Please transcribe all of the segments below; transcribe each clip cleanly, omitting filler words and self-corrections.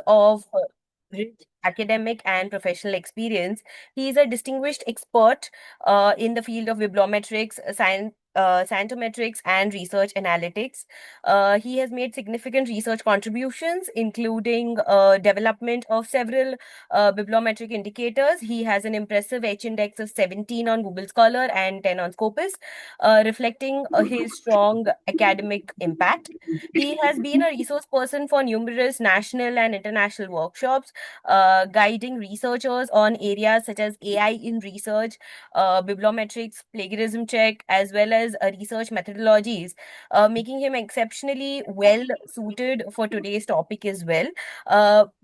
of rich academic and professional experience. He is a distinguished expert in the field of bibliometrics, scientometrics, and research analytics. He has made significant research contributions, including development of several bibliometric indicators. He has an impressive H index of 17 on Google Scholar and 10 on Scopus, reflecting his strong academic impact. He has been a resource person for numerous national and international workshops, guiding researchers on areas such as AI in research, bibliometrics, plagiarism check, as well as research methodologies, making him exceptionally well suited for today's topic as well.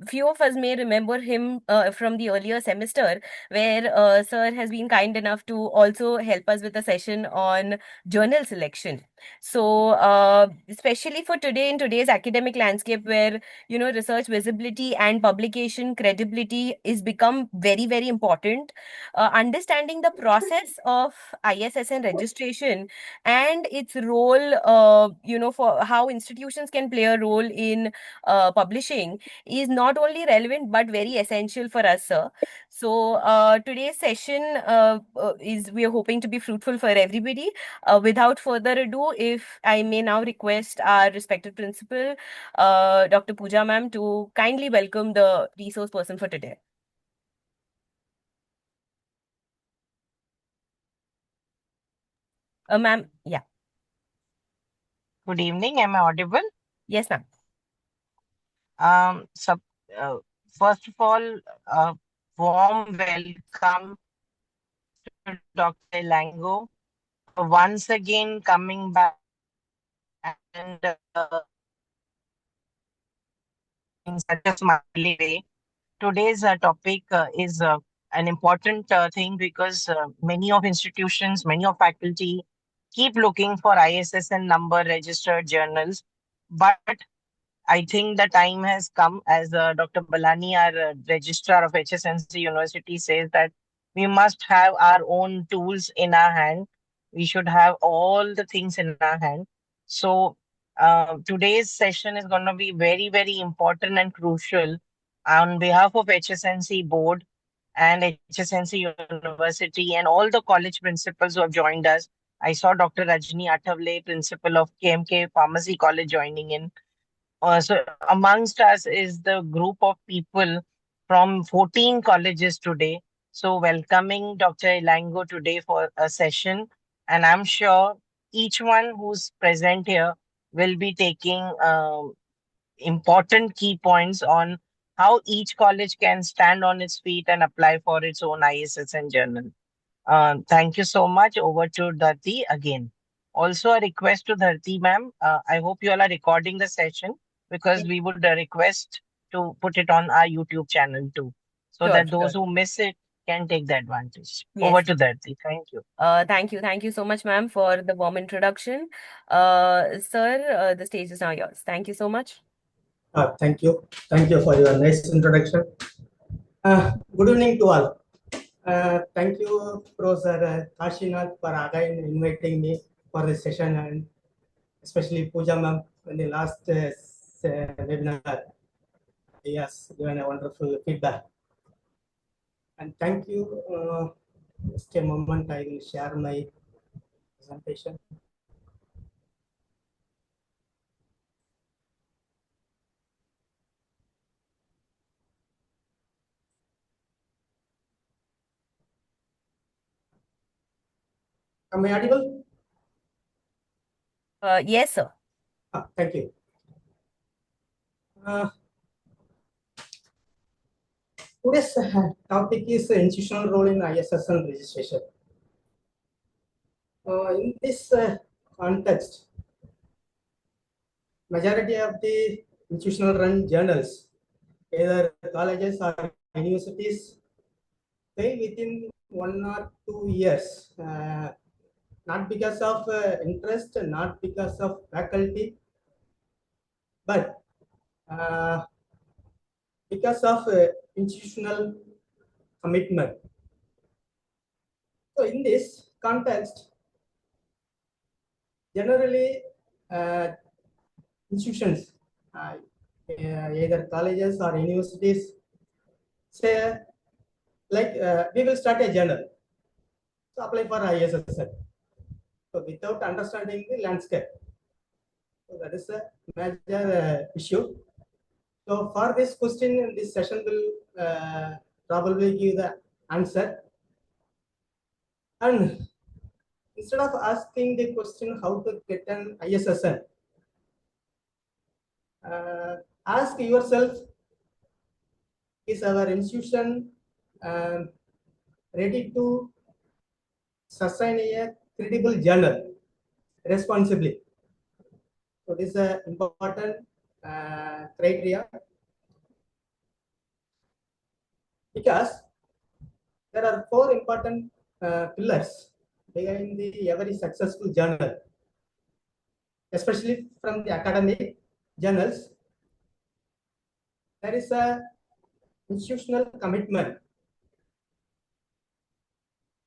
Few of us may remember him from the earlier semester, where Sir has been kind enough to also help us with a session on journal selection. So, especially for today, in today's academic landscape, where research visibility and publication credibility is become very, very important, understanding the process of ISSN registration and its role, for how institutions can play a role in publishing is not only relevant but very essential for us, sir. So, today's session is we are hoping to be fruitful for everybody. Without further ado, if I may now request our respected principal, Dr. Pooja ma'am, to kindly welcome the resource person for today. Ma'am, yeah. Good evening. Am I audible? Yes, ma'am. Um, so, uh, First of all, warm welcome to Dr. Elango. Once again, coming back and in such a smiley way. Today's topic is an important thing because many of institutions, many of faculty keep looking for ISSN number registered journals, but I think the time has come, as Dr. Balani, our registrar of HSNC University, says that we must have our own tools in our hand. We should have all the things in our hand. So, today's session is going to be very, very important and crucial. On behalf of HSNC board and HSNC University and all the college principals who have joined us, I saw Dr. Rajni Athavle, principal of KMK Pharmacy College, joining in. So amongst us is the group of people from 14 colleges today. So welcoming Dr. Elango today for a session. And I'm sure each one who's present here will be taking important key points on how each college can stand on its feet and apply for its own ISSN journal. Thank you so much. Over to Dharti again. Also, a request to Dharti ma'am. I hope you all are recording the session because Yes. we would request to put it on our YouTube channel too, so Sure, that those sure. who miss it can take the advantage. Over Yes. to Dharti. Thank you. Thank you. Thank you so much, ma'am, for the warm introduction. Sir, the stage is now yours. Thank you so much. Thank you. Thank you for your nice introduction. Good evening to all. Thank you, Professor Kashinath, for again inviting me for this session, and especially Pooja ma'am in the last webinar. Yes, given a wonderful feedback. And thank you. Just a moment, I will share my presentation. Am I audible? Yes, sir. Thank you. Today's topic is institutional role in ISSN registration. In this context, majority of the institutional run journals, either colleges or universities, fail within 1 or 2 years, not because of interest, not because of faculty, but uh, because of institutional commitment. So, in this context, generally, institutions, either colleges or universities, say like we will start a journal to apply for ISSN. So without understanding the landscape, so that is a major issue. So for this question, this session will probably give the answer. And instead of asking the question how to get an ISSN, ask yourself, is our institution um, ready to sustain a credible journal responsibly? So this is an important criteria, because there are four important pillars behind the every successful journal, especially from the academic journals. There is a institutional commitment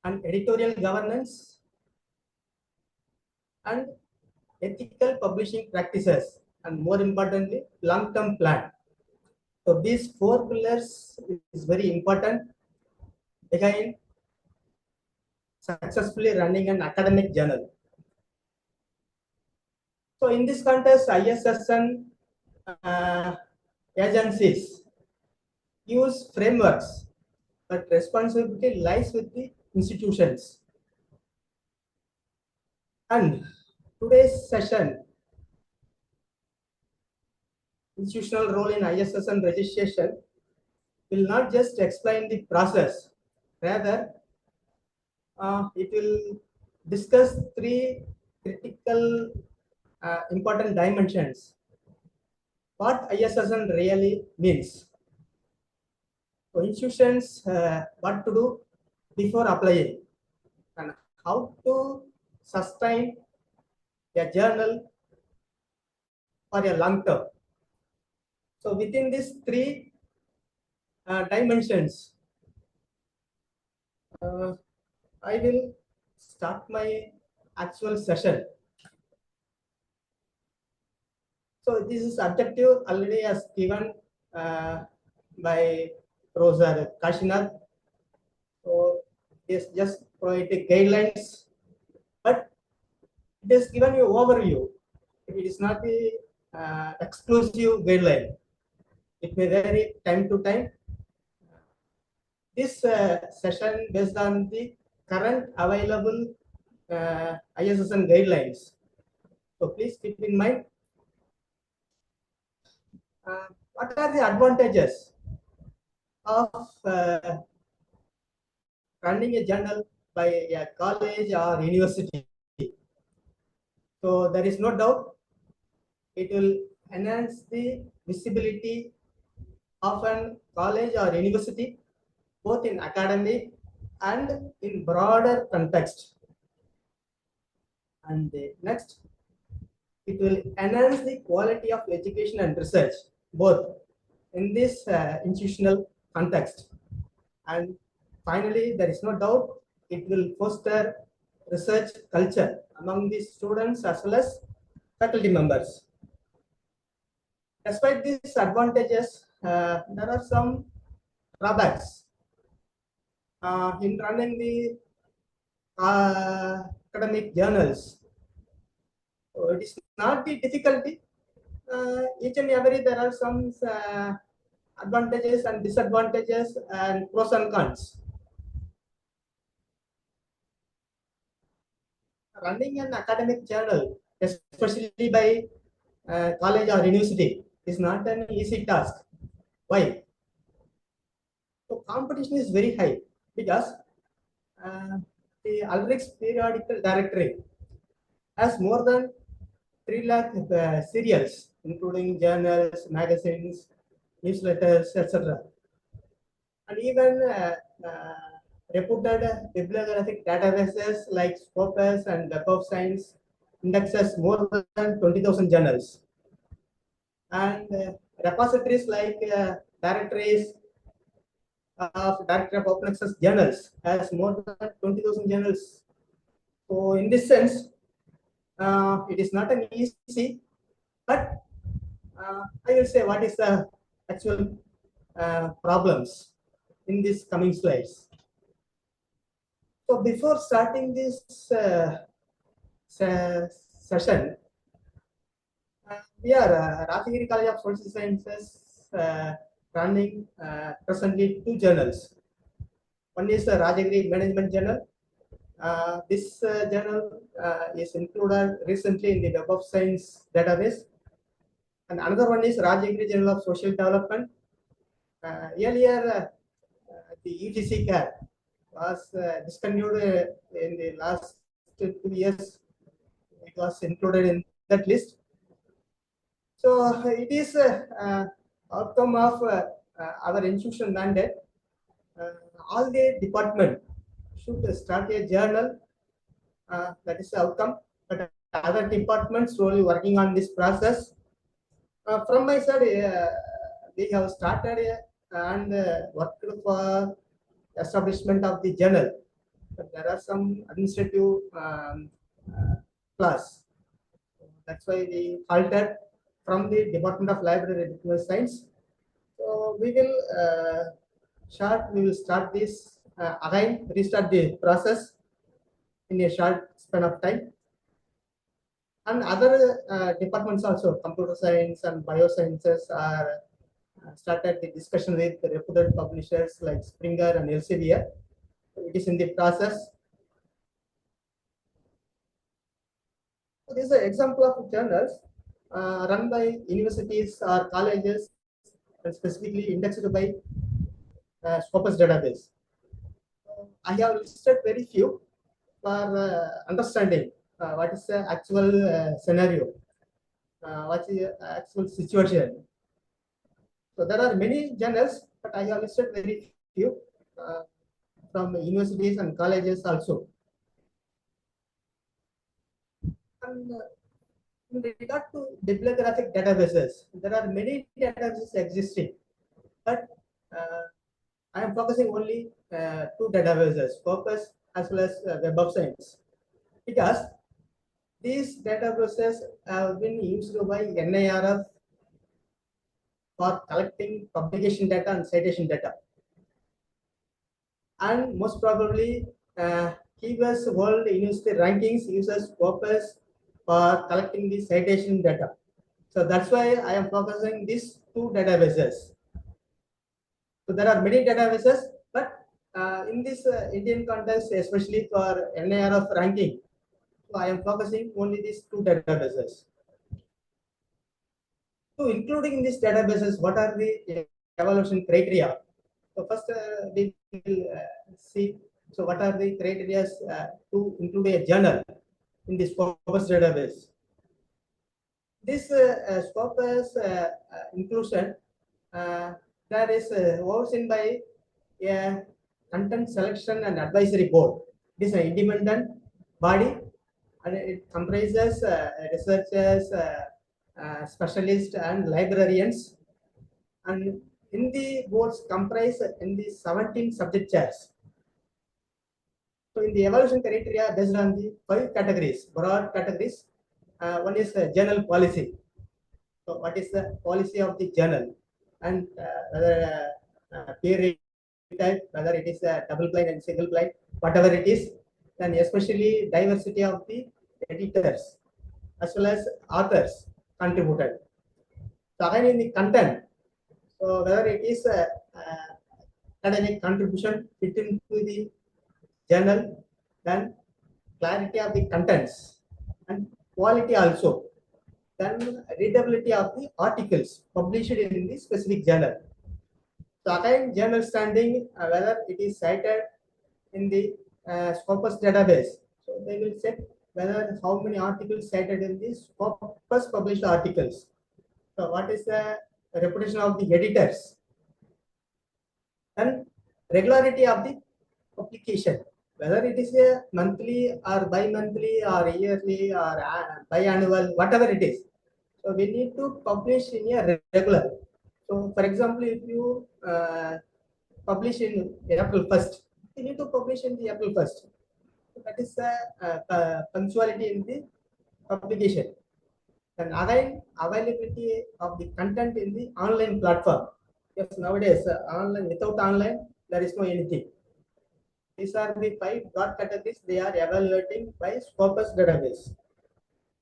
and editorial governance and ethical publishing practices, and more importantly, long-term plan. So these four pillars is very important behind successfully running an academic journal. So in this context, ISSN agencies use frameworks, but responsibility lies with the institutions. And today's session, institutional role in ISSN registration, will not just explain the process, rather it will discuss three critical important dimensions. What ISSN really means. So institutions, what to do before applying, and how to sustain a journal for a long term. So within these three dimensions, I will start my actual session. So this is objective already as given by Professor Kashinath. So it's just provided guidelines, but it is given you overview. It is not the exclusive guideline. It may vary time to time. This session based on the current available ISSN guidelines. So please keep in mind what are the advantages of running a journal by a college or university. So there is no doubt it will enhance the visibility of an college or university, both in academic and in broader context. And next, it will enhance the quality of education and research, both in this institutional context. And finally, there is no doubt it will foster research culture among the students as well as faculty members. Despite these advantages, there are some drawbacks in running the academic journals. So it is not the difficulty. Each and every there are some advantages and disadvantages and pros and cons. Running an academic journal, especially by college or university, is not an easy task. Why? So competition is very high, because the Ulrich's periodical directory has more than 3 lakh serials, including journals, magazines, newsletters, etc. And even reputed bibliographic databases like Scopus and Web of Science indexes more than 20,000 journals. And repositories like directories of Directory of Open Access Journals has more than 20,000 journals. So in this sense, it is not an easy, but I will say what is the actual problems in these coming slides. So before starting this session, we are Rajagiri College of Social Sciences running presently two journals. One is the Rajagiri Management Journal. This journal is included recently in the Web of Science database. And another one is Rajagiri Journal of Social Development. Earlier, the UGC CAR was discontinued in the last 2 years. It was included in that list. So it is outcome of our institution mandate. All the department should start a journal. That is the outcome. But other departments slowly working on this process. From my side, we have started and worked for establishment of the journal. But there are some administrative class. That's why we halted from the Department of Library and Business Science. So we will start this again, restart the process in a short span of time. And other departments also, computer science and biosciences are started the discussion with the reputed publishers like Springer and Elsevier. It is in the process. This is an example of journals run by universities or colleges and specifically indexed by Scopus database. I have listed very few for understanding what is the actual scenario, what is the actual situation. So there are many journals, but I have listed very few from universities and colleges also. And in regard to bibliographic databases, there are many databases existing, but I am focusing only two databases, Scopus as well as Web of Science, because these databases have been used by NIRF for collecting publication data and citation data. And most probably, Keywords World University Rankings uses Scopus for collecting the citation data. So that's why I am focusing these two databases. So there are many databases, but in this Indian context, especially for NIRF ranking, so I am focusing only these two databases. So including in these databases, what are the evaluation criteria? So first we will see, so what are the criteria to include a journal in this Scopus database? This Scopus inclusion, that is overseen by a content selection and advisory board. It is an independent body and it comprises researchers, specialists and librarians, and in the boards comprise in the 17 subject chairs. So in the evaluation criteria based on the 5 categories, broad categories, one is journal policy. So what is the policy of the journal, and whether peer review type, whether it is a double blind and single blind, whatever it is, then especially diversity of the editors as well as authors contributed. So again in the content, so whether it is academic contribution fit into the journal, then clarity of the contents and quality also, then readability of the articles published in the specific journal. So again, journal standing, whether it is cited in the Scopus database. So they will check whether how many articles cited in the Scopus published articles. So what is the reputation of the editors? And regularity of the publication, whether it is a monthly or bi-monthly or yearly or biannual, whatever it is. So we need to publish in a regular. So for example, if you publish in April 1st, you need to publish in the April 1st. So that is the punctuality in the publication. Then again, availability of the content in the online platform. Yes, nowadays online, without online there is no anything. These are the five broad categories they are evaluating by Scopus database.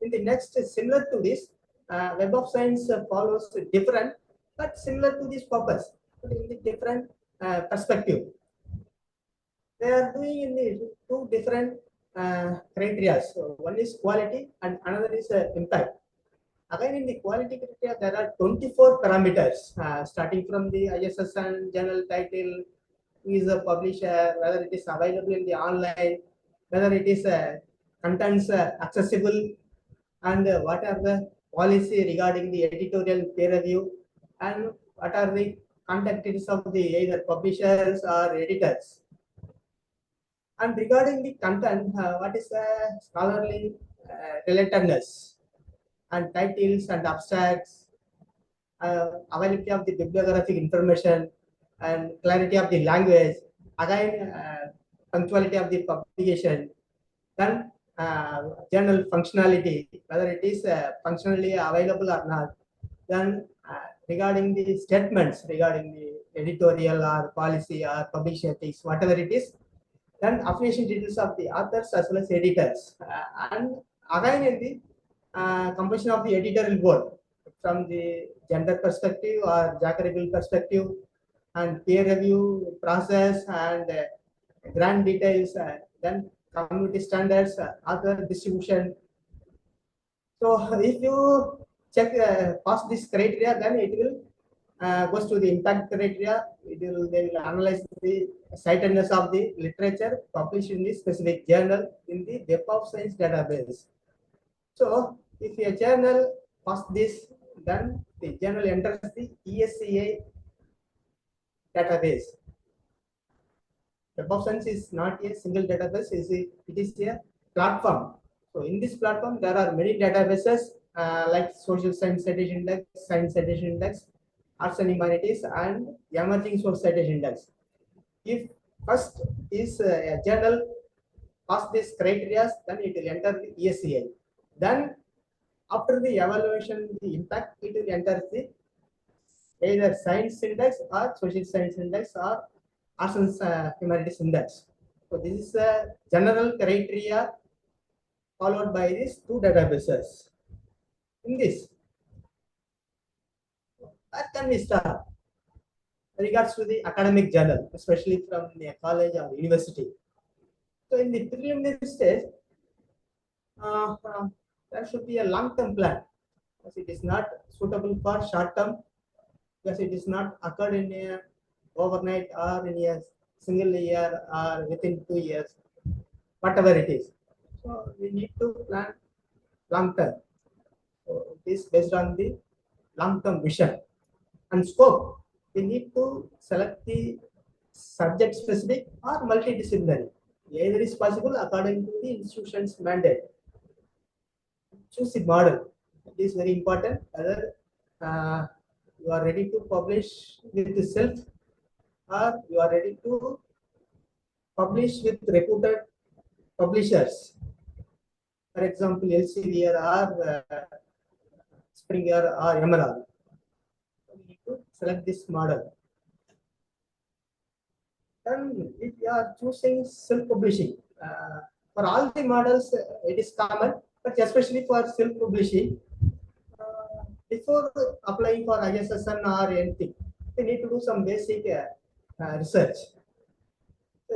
In the next, similar to this, Web of Science follows different but similar to this Scopus, but in the different perspective. They are doing in the two different criteria. So one is quality and another is impact. Again, in the quality criteria, there are 24 parameters, starting from the ISSN journal title, who is a publisher, whether it is available in the online, whether it is contents accessible, and what are the policy regarding the editorial peer review, and what are the contacts of the either publishers or editors. And regarding the content, what is the scholarly relatedness and titles and abstracts, availability of the bibliographic information and clarity of the language, again punctuality of the publication, then journal functionality, whether it is functionally available or not, then regarding the statements regarding the editorial or policy or publishing ethics, whatever it is, then affiliation details of the authors as well as editors, and again in the composition of the editorial board from the gender perspective or geographical perspective, and peer review process and grant details, then community standards, author distribution. So if you check past this criteria, then it will goes to the impact criteria. They will analyze the citedness of the literature published in the specific journal in the Web of Science database. So if a journal pass this, then the journal enters the ESCA database. Web of Science is not a single database; it is a platform. So in this platform, there are many databases like Social Science Citation Index, Science Citation Index, Arts and Humanities, and Emerging Source Citation Index. If first is a journal pass this criteria, then it will enter the ESCI. Then after the evaluation, the impact, it will enter the either Science Index or Social Science Index or Arts and Humanities Index. So this is a general criteria followed by these two databases. In this, that can we start regards to the academic journal, especially from the college or university. So in the preliminary stage, there should be a long-term plan, because it is not suitable for short-term, because it is not occurred in a overnight or in a single year or within 2 years, whatever it is. So we need to plan long-term. So it is based on the long-term vision and scope. We need to select the subject specific or multidisciplinary. Either is possible according to the institution's mandate. Choose the model. It is very important whether you are ready to publish with the self, or you are ready to publish with reputed publishers. For example, Elsevier or Springer or Emerald. We need to select this model. And if you are choosing self-publishing, for all the models, it is common, but especially for self-publishing, before applying for ISSN or anything, we need to do some basic research,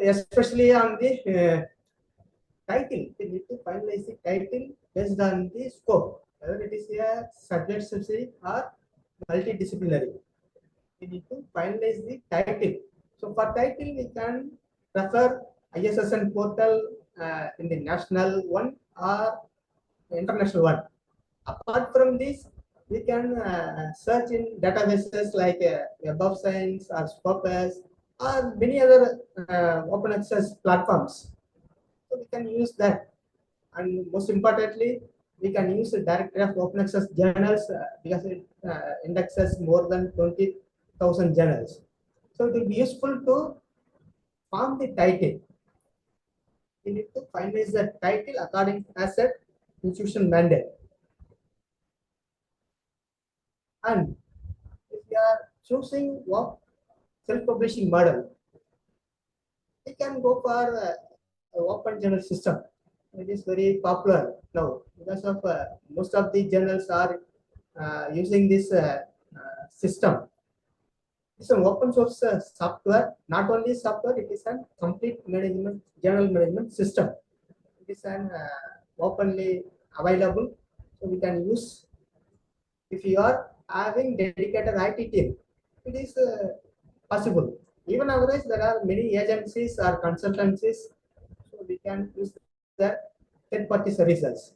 especially on the title. We need to finalize the title based on the scope, whether it is a subject specific or multidisciplinary. We need to finalize the title. So for title, we can refer ISSN portal in the national one or international one. Apart from this, we can search in databases like Web of Science or Scopus or many other open access platforms. So we can use that. And most importantly, we can use the directory of open access journals because it indexes more than 20,000 journals. So it will be useful to form the title. We need to finalize the title according as a institution mandate. And if you are choosing what self-publishing model, we can go for open journal system. It is very popular now because of most of the journals are using this system. It's an open source software. Not only software, it is a complete management journal management system. It is an openly available, so we can use. If you are having dedicated IT team, it is possible. Even otherwise, there are many agencies or consultancies, so we can use the third-party services.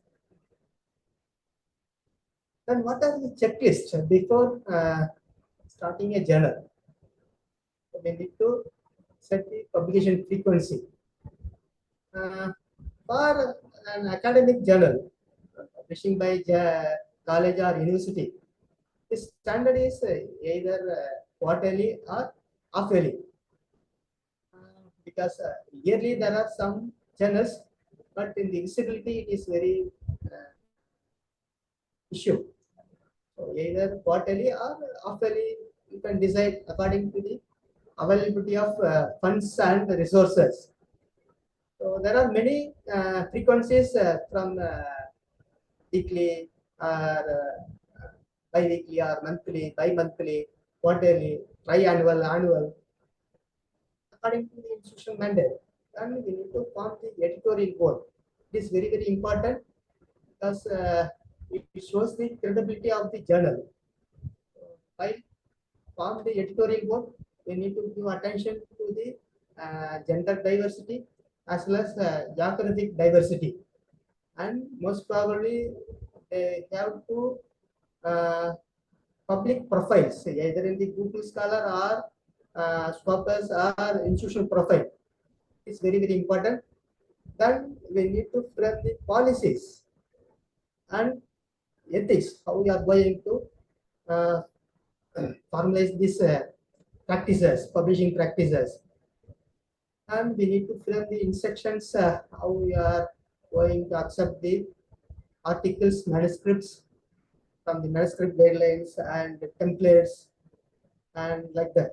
Then, what are the checklists before starting a journal? We need to set the publication frequency. For an academic journal, publishing by college or university, the standard is either quarterly or half-yearly. Because yearly there are some journals, but in the visibility it is very issue. So either quarterly or half-yearly, you can decide according to the availability of funds and resources. So there are many frequencies from weekly or bi-weekly or monthly, bi-monthly, quarterly, triannual, annual, according to the institutional mandate. And we need to form the editorial board. It is very, very important because it shows the credibility of the journal. While form the editorial board, we need to give attention to the gender diversity as well as geographic diversity. And most probably, they have to public profiles, either in the Google Scholar or Scopus or institutional profile. It's very, very important. Then we need to frame the policies and ethics, how we are going to uh, formalize these practices, publishing practices. And we need to frame the instructions, how we are going to accept the articles, manuscripts from the manuscript guidelines and templates and like that.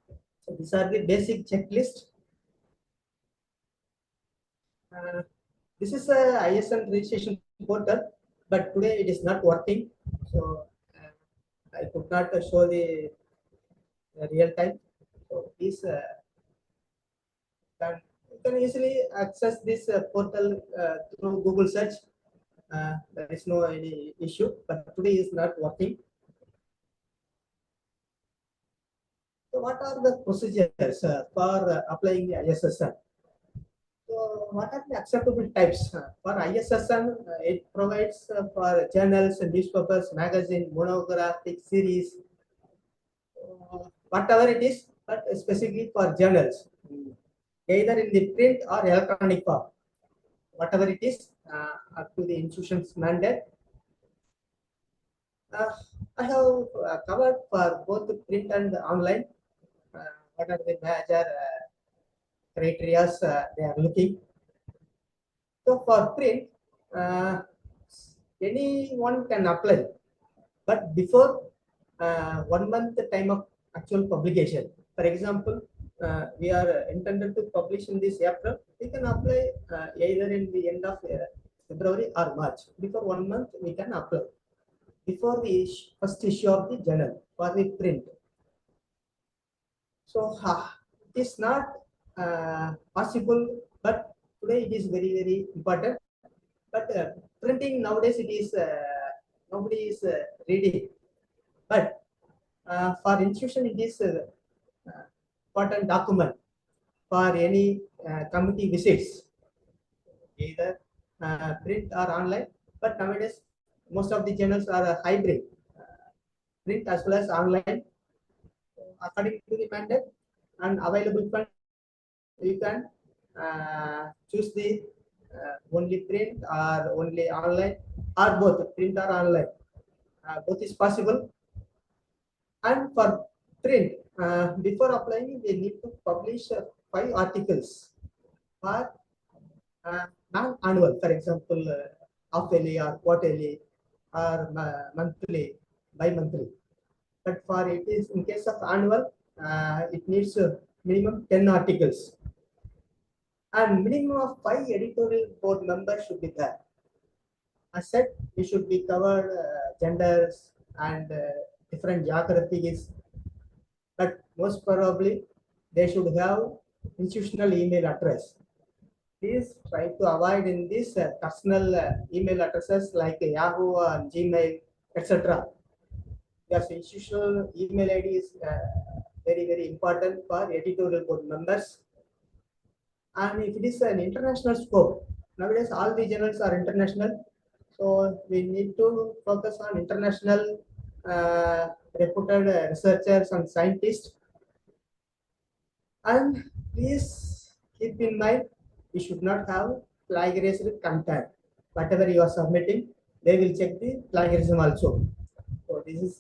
So these are the basic checklist. Uh, this is a ISSN registration portal, but today it is not working. So I could not show the real time. So please you can easily access this portal through Google search. There is no any issue, but today is not working. So what are the procedures for applying the ISSN? So what are the acceptable types? For ISSN, it provides for journals, newspapers, magazine, monographic series, whatever it is, but specifically for journals, either in the print or electronic form, whatever it is, up to the institution's mandate. I have covered for both the print and online. What are the major criteria they are looking? So for print, uh, anyone can apply, but before 1 month time of actual publication. For example, we are intended to publish in this April. We can apply either in the end of February or March. Before 1 month, we can apply. Before the first issue of the journal for the print. So it is not possible, but today it is very, very important. But printing nowadays it is nobody is reading. But for institution it is important document for any committee visits, either print or online. But nowadays most of the journals are hybrid, print as well as online. According to the mandate and available funds, you can choose the only print or only online or both print or online. Both is possible. And for print, before applying, they need to publish 5 articles for non-annual, for example, half-yearly or quarterly or monthly, bi-monthly. But for it is in case of annual, it needs minimum 10 articles and minimum of 5 editorial board members should be there. As said, we should be covered genders and different geographies, but most probably they should have institutional email address. Please try to avoid in this personal email addresses like Yahoo or Gmail, etc. Because institutional email ID is very important for editorial board members. And if it is an international scope, nowadays all the journals are international, so we need to focus on international reputed researchers and scientists. And please keep in mind, we should not have plagiarized content. Whatever you are submitting, they will check the plagiarism also. So this is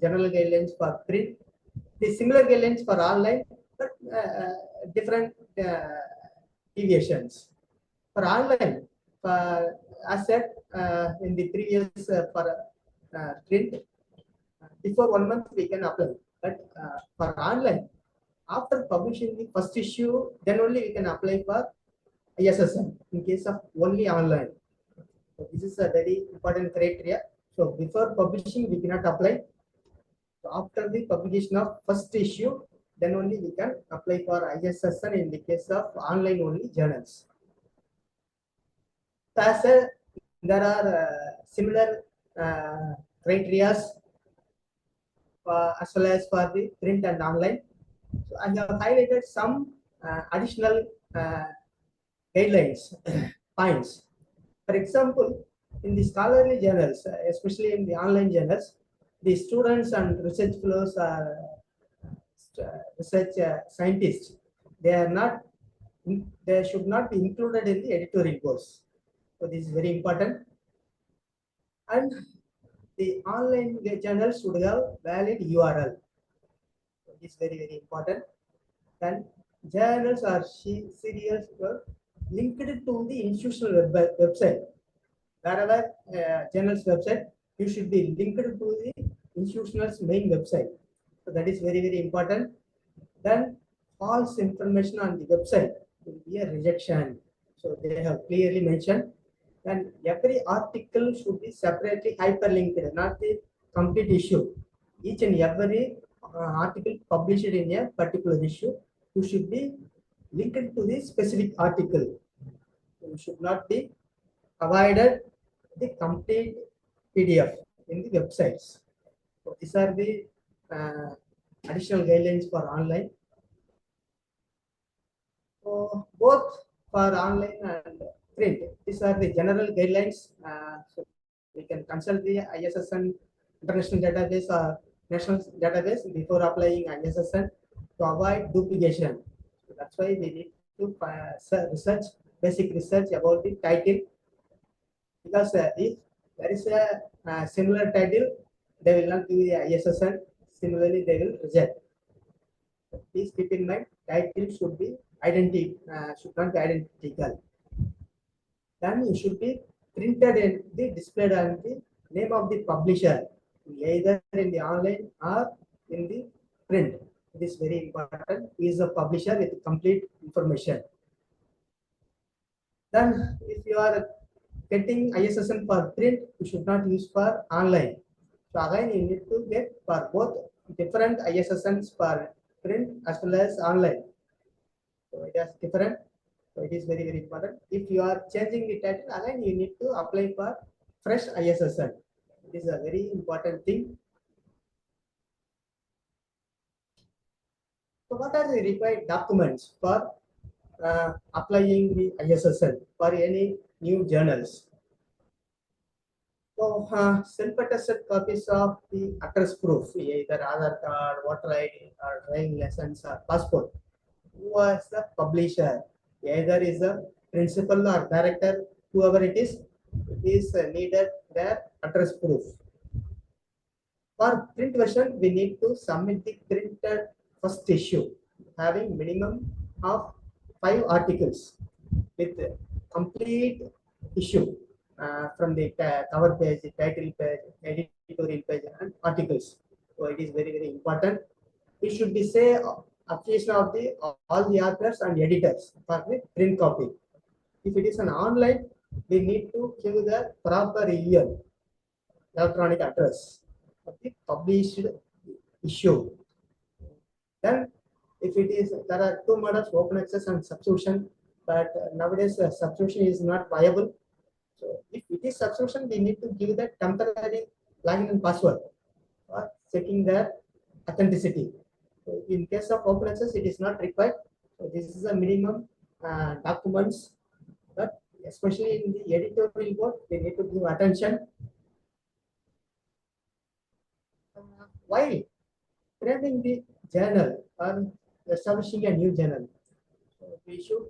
general guidelines for print. The similar guidelines for online, but different deviations. For online, as said in the previous for print, before 1 month we can apply. But for online, after publishing the first issue, then only we can apply for ISSN in case of only online. So this is a very important criteria. So before publishing, we cannot apply. So after the publication of first issue, then only we can apply for ISSN in the case of online only journals. So as there are similar criteria as well as for the print and online. So I have highlighted some additional guidelines, points. For example, in the scholarly journals, especially in the online journals, the students and research fellows are research scientists. They are not. They should not be included in the editorial course. So this is very important. And the online journals should have valid URL. So this is very important. Then journals are serious linked to the institutional website. Wherever journal's website, you should be linked to the institutional's main website. So that is very important. Then false information on the website will be a rejection. So they have clearly mentioned. Then every article should be separately hyperlinked, not the complete issue. Each and every article published in a particular issue, you should be linked to the specific article. You should not be avoided the complete PDF in the websites. So these are the additional guidelines for online. So both for online and print, these are the general guidelines. So we can consult the ISSN international database or national database before applying ISSN to avoid duplication. So that's why we need to research, basic research about the title, because if there is a similar title, they will not give the ISSN. Similarly, they will reject. So please keep in mind, title should be should not be identical. Then it should be printed in the displayed on the name of the publisher, either in the online or in the print. It is very important. He is a publisher with complete information. Then if you are getting ISSN for print, you should not use for online. So again, you need to get for both different ISSNs for print as well as online. So it is different. So it is very important. If you are changing the title, again you need to apply for fresh ISSN. It is a very important thing. So what are the required documents for applying the ISSN for any new journals? So self-attested copies of the address proof, either Aadhaar card, voter ID, or driving license or passport. Who was the publisher? Either is the principal or director, whoever it is needed their address proof. For print version, we need to submit the printed first issue, having minimum of 5 articles with complete issue from the cover page, title page, editorial page, and articles. So it is very, very important. It should be say application of the all the authors and editors for the print copy. If it is an online, we need to give the proper EL, electronic address of the published issue. Then, if it is, there are two models, open access and subscription, but nowadays subscription is not viable. So, if it is subscription, we need to give the temporary login and password for checking their authenticity. So, in case of open access, it is not required. So, this is a minimum documents, but especially in the editorial work, we need to give attention. While creating the journal or establishing a new journal, so we should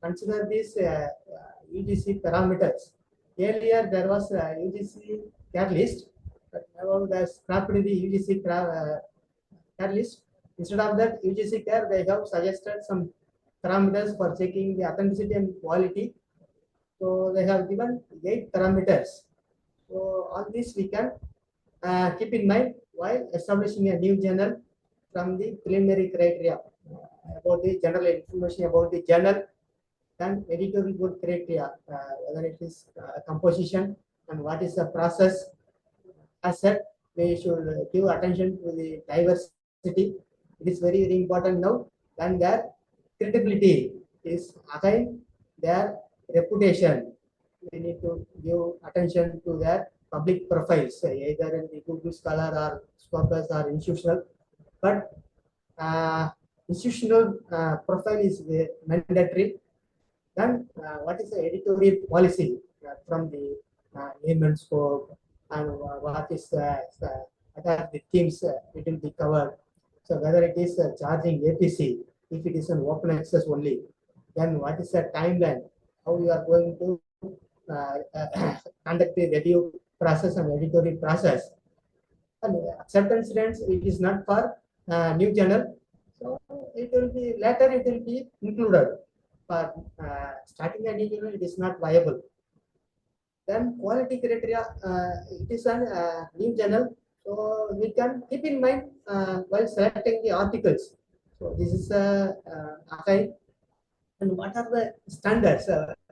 consider these UGC parameters. Earlier, there was a UGC care list, but now they scrapped the UGC care list. Instead of that, UGC care, they have suggested some parameters for checking the authenticity and quality. So they have given 8 parameters. So all this we can keep in mind while establishing a new journal from the preliminary criteria about the general information about the journal, then editorial board criteria, whether it is composition and what is the process. As said, we should give attention to the diversity. It is very, very important now. Then their credibility is again their reputation. We need to give attention to their public profiles, either in the Google Scholar or Scopus or institutional. But institutional profile is mandatory. Then what is the editorial policy from the name and scope, and what is other the themes it will be covered. So whether it is charging APC, if it is an open access only, then what is the timeline, how you are going to conduct the review process and editorial process. And acceptance rates, it is not for new journal, so it will be later, it will be included. For starting a new journal, it is not viable. Then quality criteria, it is a new journal, so we can keep in mind while selecting the articles. So this is archive. And what are the standards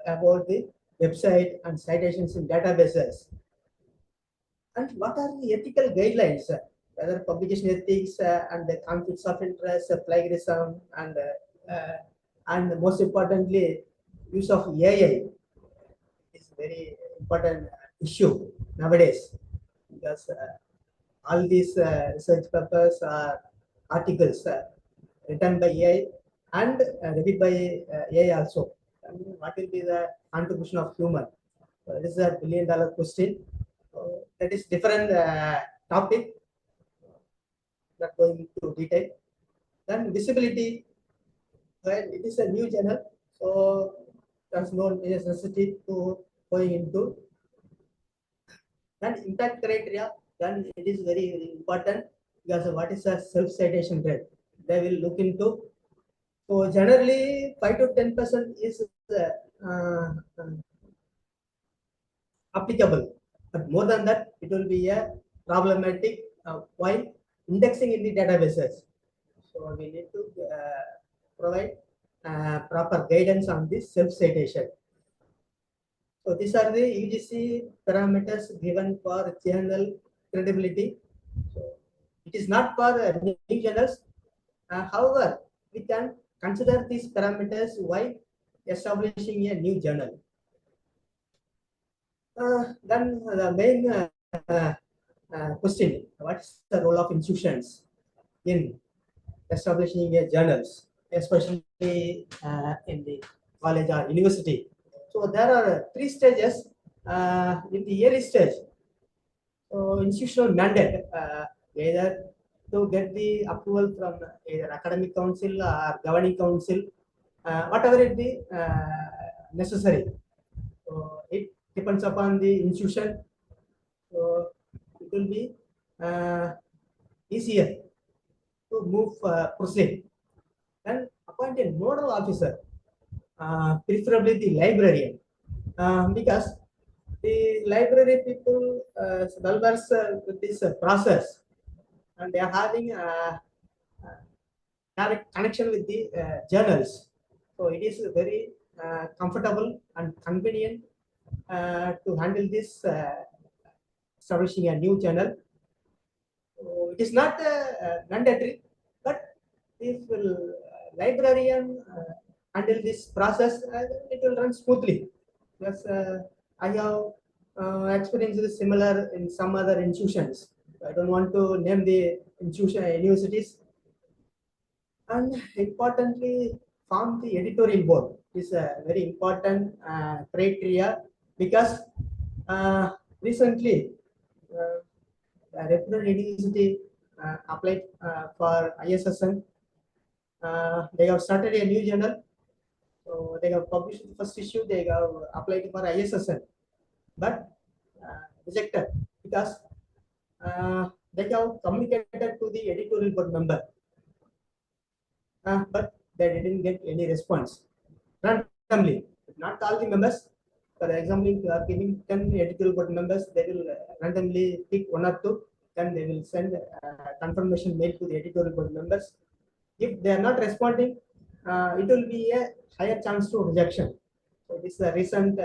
about the website and citations in databases? And what are the ethical guidelines, whether publication ethics and the conflicts of interest, plagiarism, and most importantly, use of AI is very important issue nowadays, because all these research papers or articles written by AI and reviewed by AI also. I mean, what will be the contribution of human? This is a $1 billion question. That is different topic, not going into detail. Then visibility, well, it is a new journal, so there's no necessity to going into. Then impact criteria, then it is very, very important, because what is a self-citation rate? They will look into. So generally 5 to 10% is applicable, but more than that, it will be a problematic while indexing in the databases. So we need to provide proper guidance on this self-citation. So these are the UGC parameters given for journal credibility. So it is not for new journals. However, we can consider these parameters while establishing a new journal. Then the main question: what is the role of institutions in establishing a journals, especially in the college or university? So there are 3 stages. In the early stage, so institutional mandate, either to get the approval from either academic council or governing council, whatever it be necessary. So it depends upon the institution. So it will be easier to move proceed. Then appoint a nodal officer, preferably the librarian, because the library people well versed with this process. and they are having direct connection with the journals. So it is very comfortable and convenient to handle this establishing a new channel. So it is not mandatory, but if librarian handle this process, it will run smoothly. Yes, I have experienced similar in some other institutions. I don't want to name the institution universities. And importantly, form the editorial board is a very important criteria because recently a reputed university applied for ISSN. They have started a new journal. So they have published the first issue. They have applied for ISSN, but rejected because they have communicated to the editorial board member, but they didn't get any response. Randomly, not all the members. For example, if you are giving 10 editorial board members, they will randomly pick one or two. Then they will send confirmation mail to the editorial board members. If they are not responding, it will be a higher chance to rejection. So this is the recent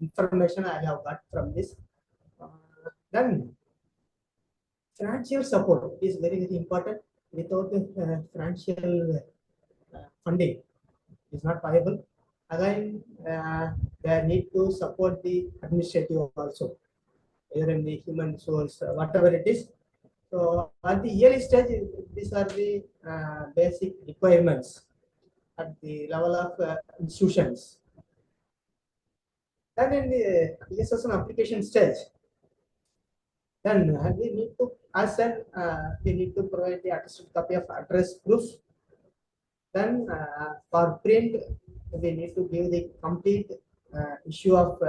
information I have got from this. Then financial support is very, very important. Without financial funding, is not viable. Again, they need to support the administrative also, either in the human resource, whatever it is. So at the early stage, these are the basic requirements at the level of institutions. Then in the ESSN application stage, then we need to, as said, we need to provide the attested copy of address proof. Then for print, we need to give the complete issue of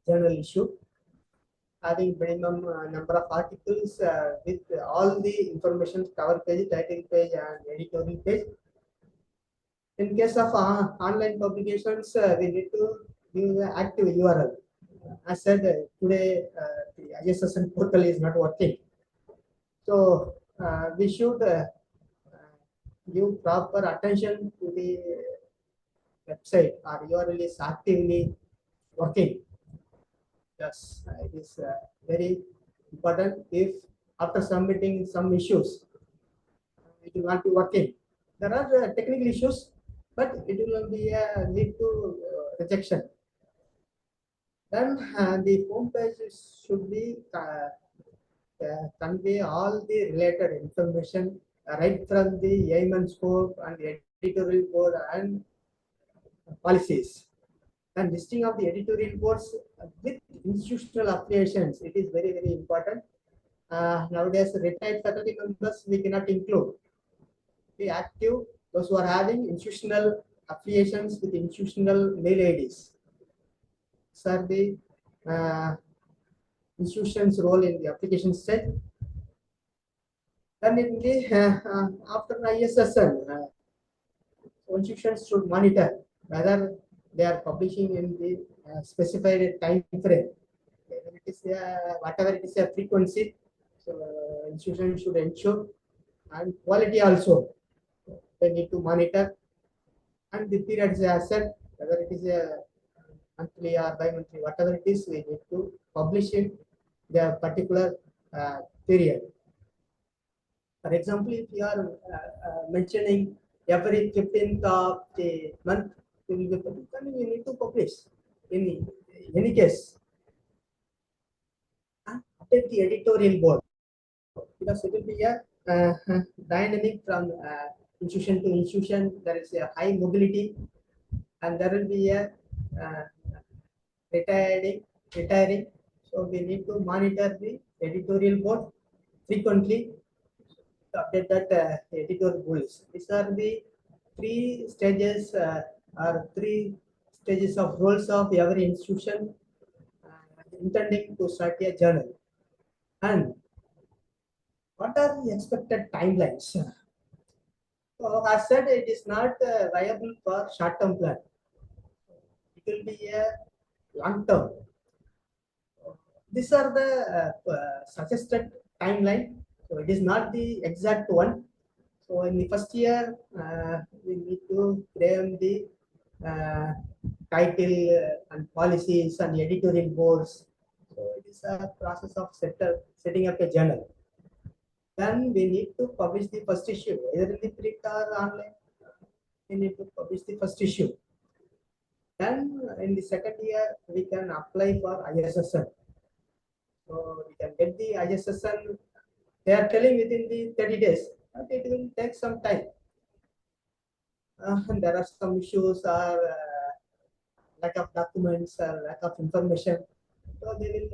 journal issue, having minimum number of articles with all the information, cover page, title page, and editorial page. In case of online publications, we need to give the active URL. As said, today the ISSN portal is not working. So we should give proper attention to the website or URL is actively working. Yes, it is very important. If after submitting some issues, it will not be working. There are technical issues, but it will be lead to rejection. Then the home page should be convey all the related information right from the aim and scope and the editorial board and policies. And listing of the editorial boards with institutional affiliations, it is very, very important. Nowadays, retired faculty members we cannot include. Be active, those who are having institutional affiliations with institutional mail IDs. Sir, the institution's role in the application stage. Then in the after ISSN, institutions should monitor whether they are publishing in the specified time frame. Whether it is whatever it is a frequency, so institution should ensure, and quality also they need to monitor, and the period is asset, whether it is a monthly or bi-monthly, whatever it is, we need to publish in the particular period. For example, if you are mentioning every 15th of the month, you will be published, then you need to publish. In any case, update the editorial board because it will be a dynamic from institution to institution. There is a high mobility, and there will be a uh, retiring. So we need to monitor the editorial board frequently to update that editorial rules. These are the three stages of roles of every institution intending to start a journal. And what are the expected timelines? So as said, it is not viable for short-term plan. It will be a long-term. These are the suggested timeline. So it is not the exact one. So in the first year, we need to frame the uh, title and policies and editorial boards. So it is a process of setting up a journal. Then we need to publish the first issue, either in the print or online. We need to publish the first issue. Then in the second year, we can apply for ISSN. So we can get the ISSN. They are telling within the 30 days, but it will take some time. And there are some issues or lack of documents or lack of information. So they will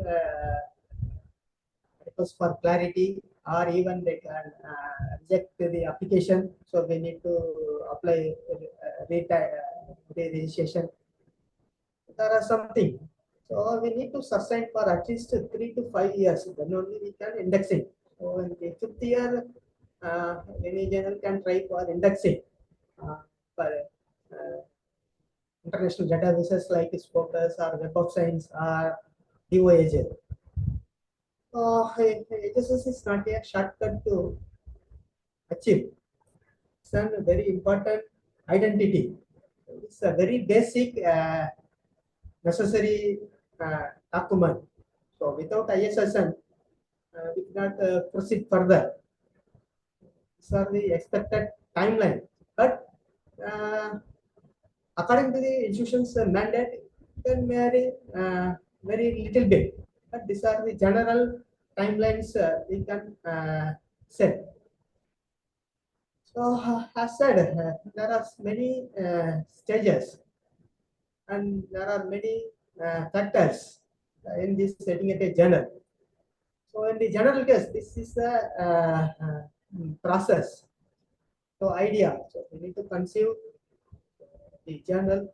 request for clarity, or even they can reject the application. So we need to apply re-registration. There are something. So we need to sustain for at least 3 to 5 years. Then only we can indexing. So in the fifth year, any journal can try for indexing for international databases like Scopus or Web of Science or DOAJ. HSS is not a shortcut to achieve. It's a very important identity. It's a very basic necessary document. So without ISSN, we cannot proceed further. These are the expected timeline. But according to the institution's mandate, can vary very little bit. But these are the general timelines we can set. So, as said, there are many stages and there are many factors in this setting up a journal. So, in the general case, this is the process. So, idea. So, we need to conceive the journal,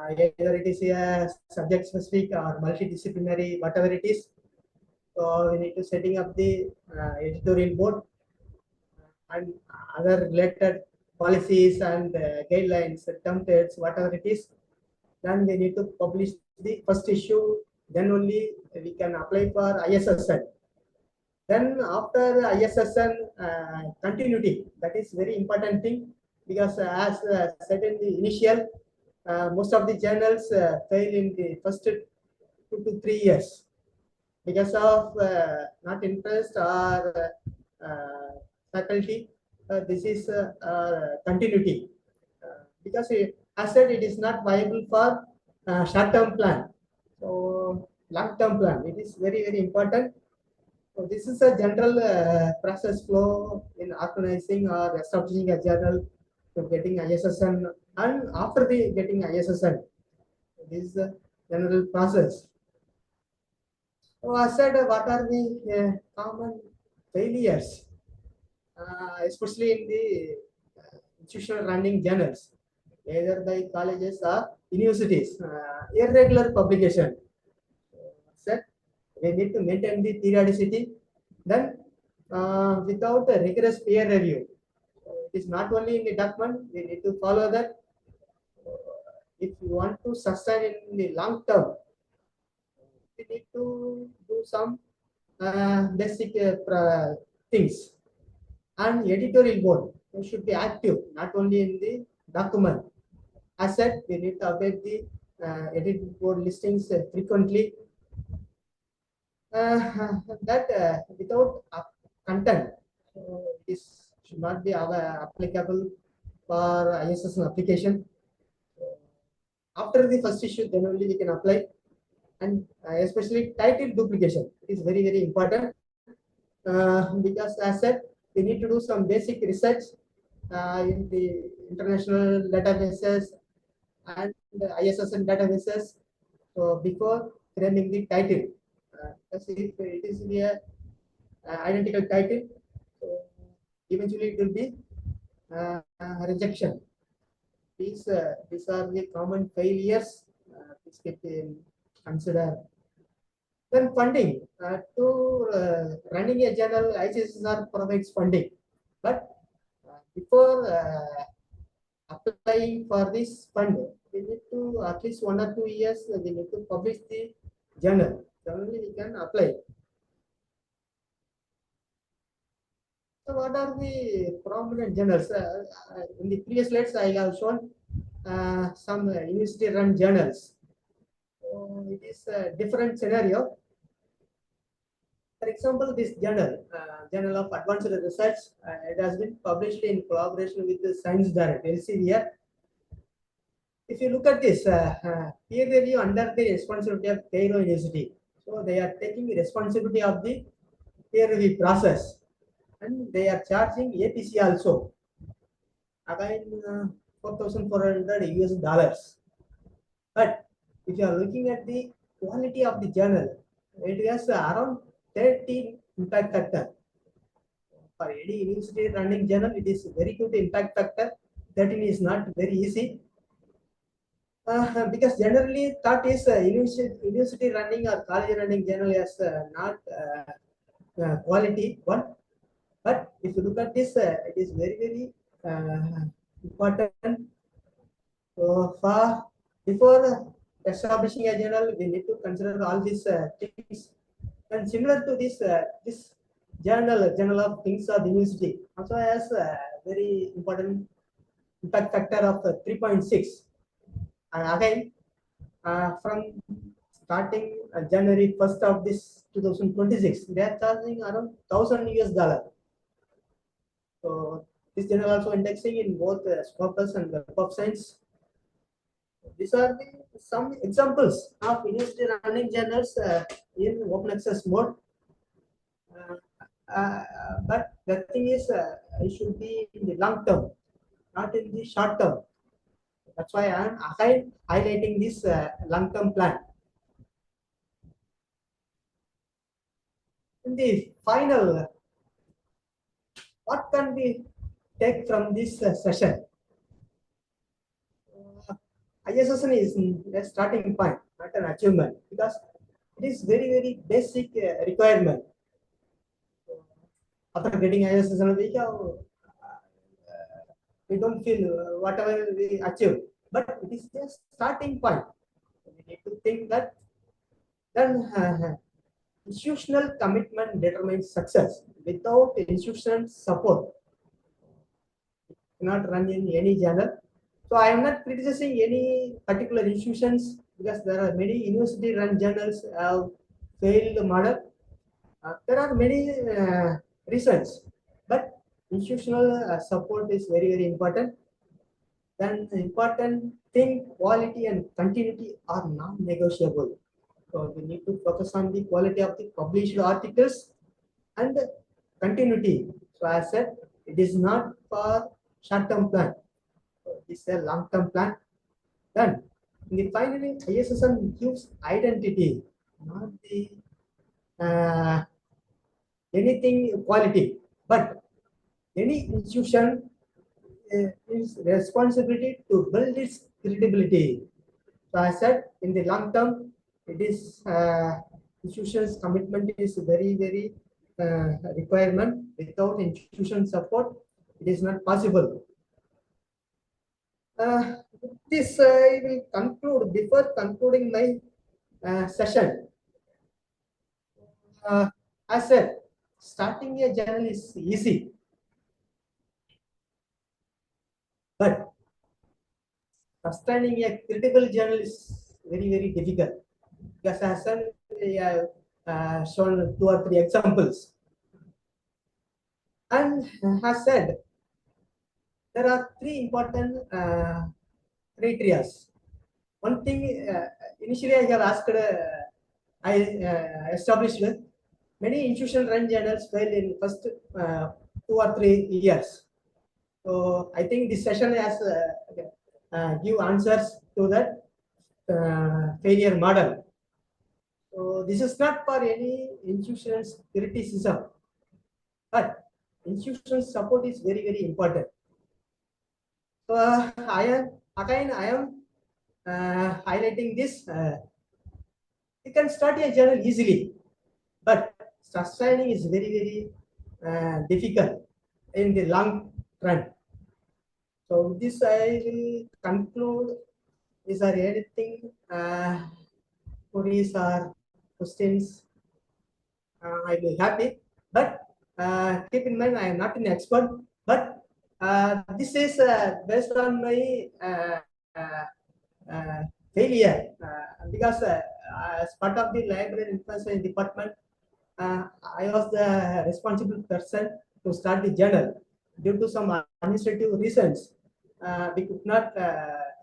either it is a subject specific or multidisciplinary, whatever it is. So, we need to setting up the editorial board and other related policies and guidelines, templates, whatever it is. Then we need to publish the first issue. Then only we can apply for ISSN. Then after ISSN continuity, that is very important thing, because as said in the initial, most of the journals fail in the first 2 to 3 years because of not interest or faculty. This is continuity, because as said, it is not viable for short-term plan. So long-term plan, it is very important. So this is a general process flow in organizing or establishing a journal to getting ISSN, and after the getting ISSN, this is the general process. So I said, what are the common failures, especially in the institutional running journals, either by colleges or universities? Irregular publication. Said we need to maintain the periodicity. Then, without a rigorous peer review, it is not only in the document, we need to follow that. If you want to sustain in the long term, we need to do some basic things. And editorial board should be active, not only in the document. As said, we need to update the editorial board listings frequently. That without content, this should not be applicable for ISSN application. After the first issue, then only we can apply, and especially title duplication is very important, because as said, we need to do some basic research in the international databases and the ISSN databases. So before framing the title, because if it is a identical title, so eventually it will be rejection. These are the common failures which get considered. Then funding, to running a journal, ICSR provides funding, but before applying for this fund, we need to at least 1 or 2 years we need to publish the journal. Then only we can apply. So what are the prominent journals? In the previous slides, I have shown some university-run journals. So it is a different scenario. For example, this journal, Journal of Advanced Research, it has been published in collaboration with the Science Direct, Elsevier. If you look at this, peer review under the responsibility of Cairo University. So they are taking the responsibility of the peer review process, and they are charging APC also. Again, 4,400 US dollars. But if you are looking at the quality of the journal, it has around 30 impact factor. For any university running journal, it is very good impact factor. 13 is not very easy. Because generally thought is university running or college running journal as not quality one. But if you look at this, it is very, very important. So before establishing a journal, we need to consider all these things. And similar to this journal of things of the university, also has a very important impact factor of 3.6. And again, from starting January 1st of this 2026, they are charging around 1,000 US dollar. So this journal also indexing in both Scopus and Web of Science. These are some examples of university running journals in open access mode. Uh, but the thing is, it should be in the long term, not in the short term. That's why I'm again highlighting this long term plan. In the final, what can we take from this session? ISSN is a starting point, not an achievement, because it is very, very basic requirement. After getting ISSN, we don't feel whatever we achieve, but it is just starting point. We need to think that then institutional commitment determines success. Without institutional support, cannot run in any channel. So I am not criticizing any particular institutions because there are many university-run journals have failed model. There are many reasons, but institutional support is very, very important. Then the important thing, quality and continuity are non-negotiable. So we need to focus on the quality of the published articles and continuity. So as I said, it is not for short-term plan. So it is a long-term plan. Then in the finally, ISSN gives identity, not the uh, anything quality, but any institution is responsibility to build its credibility. So I said in the long term, it is institutions commitment is very, very requirement. Without institution support, it is not possible. This I will conclude. Before concluding my session, I said starting a journal is easy, but sustaining a critical journal is very, very difficult. Because as I said, I have shown 2 or 3 examples. And has said there are 3 important criteria. One thing, initially I have asked, I established many institutional run journals fail in first 2 or 3 years. So I think this session has give answers to that failure model. So this is not for any institution's criticism, but institutional support is very, very important. So I am highlighting this. You can start a journal easily, but sustaining is very, very difficult in the long run. So this I will conclude. Is there anything queries or questions? I'll be happy. But Keep in mind, I am not an expert, but this is based on my failure because as part of the library information department, I was the responsible person to start the journal. Due to some administrative reasons, we could not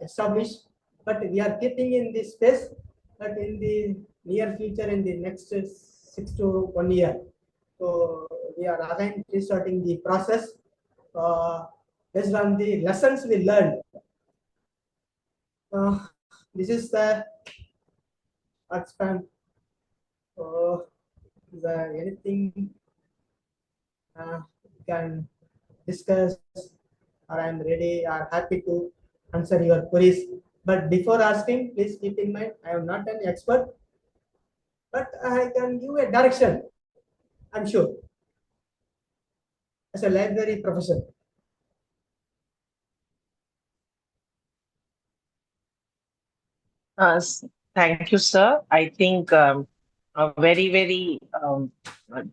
establish, but we are keeping in this space. But in the near future, in the next 6 to 1 year, so we are again restarting the process based on the lessons we learned. This is the art span. Is there anything can discuss, or I'm ready or happy to answer your queries. But before asking, please keep in mind I am not an expert, but I can give a direction, I'm sure, as a library professor. Thank you, sir. I think very, very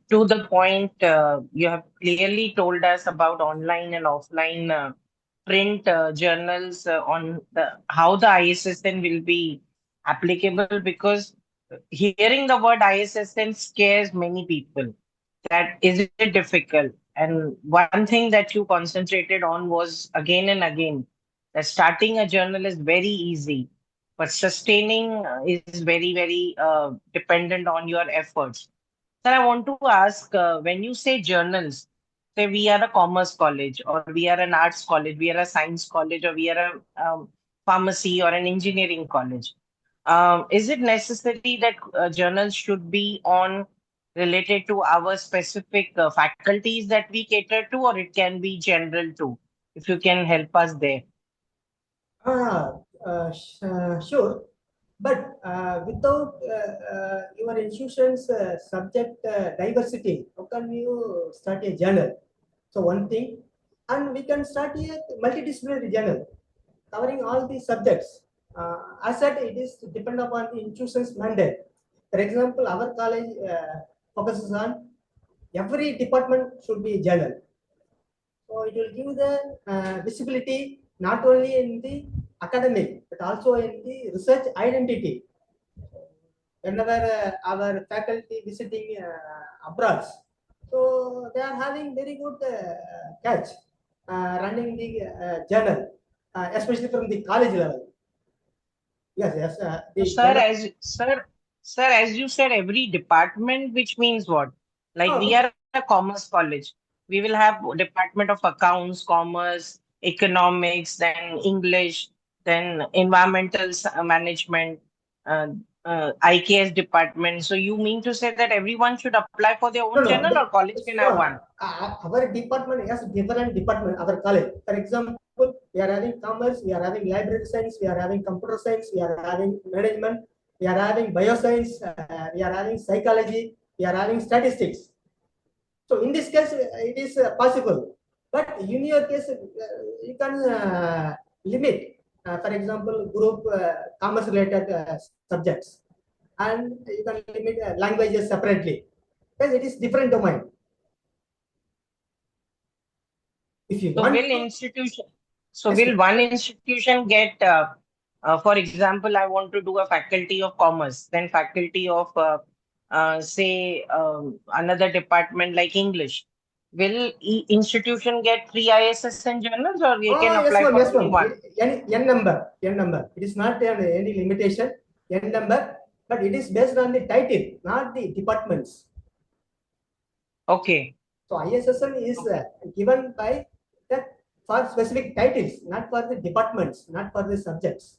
to the point. You have clearly told us about online and offline print journals on how the ISSN will be applicable, because hearing the word ISSN scares many people. That is it difficult? And one thing that you concentrated on was again and again that starting a journal is very easy, but sustaining is very, very dependent on your efforts. Sir, I want to ask, when you say journals, say we are a commerce college, or we are an arts college, we are a science college, or we are a pharmacy or an engineering college. Is it necessary that journals should be on related to our specific faculties that we cater to, or it can be general too? If you can help us there. Sure, but without your institution's subject diversity, how can you start a journal? So one thing, and we can start a multidisciplinary journal covering all the subjects. As said, it is depend upon the institution's mandate. For example, our college focuses on every department should be a journal. So it will give the visibility not only in the academic but also in the research identity. Whenever our faculty visiting abroad, so they are having very good catch running the journal, especially from the college level. Yes, yes, So, the journal. sir, as you said, every department, which means what? Like we Oh, are a commerce college. We will have department of accounts, commerce, economics, then English, then environmental management, uh, IKS department. So you mean to say that everyone should apply for their no, own no. journal, or college can have one? Our department has different department. Our college, for example, we are having commerce, we are having library science, we are having computer science, we are having management, we are having bioscience, we are having psychology, we are having statistics. So in this case, it is possible. But in your case, you can limit, for example, group commerce related subjects, and you can limit languages separately because it is different domain. If you So will want to, institution, so yes, will one institution get, for example, I want to do a faculty of commerce, then faculty of, say, another department like English. Will institution get three ISSN journals, or we can yes, apply ma'am, for yes, only ma'am. one? N number, N number. It is not any limitation, N number, but it is based on the title, not the departments. Okay. So ISSN is Okay. given by that for specific titles, not for the departments, not for the subjects.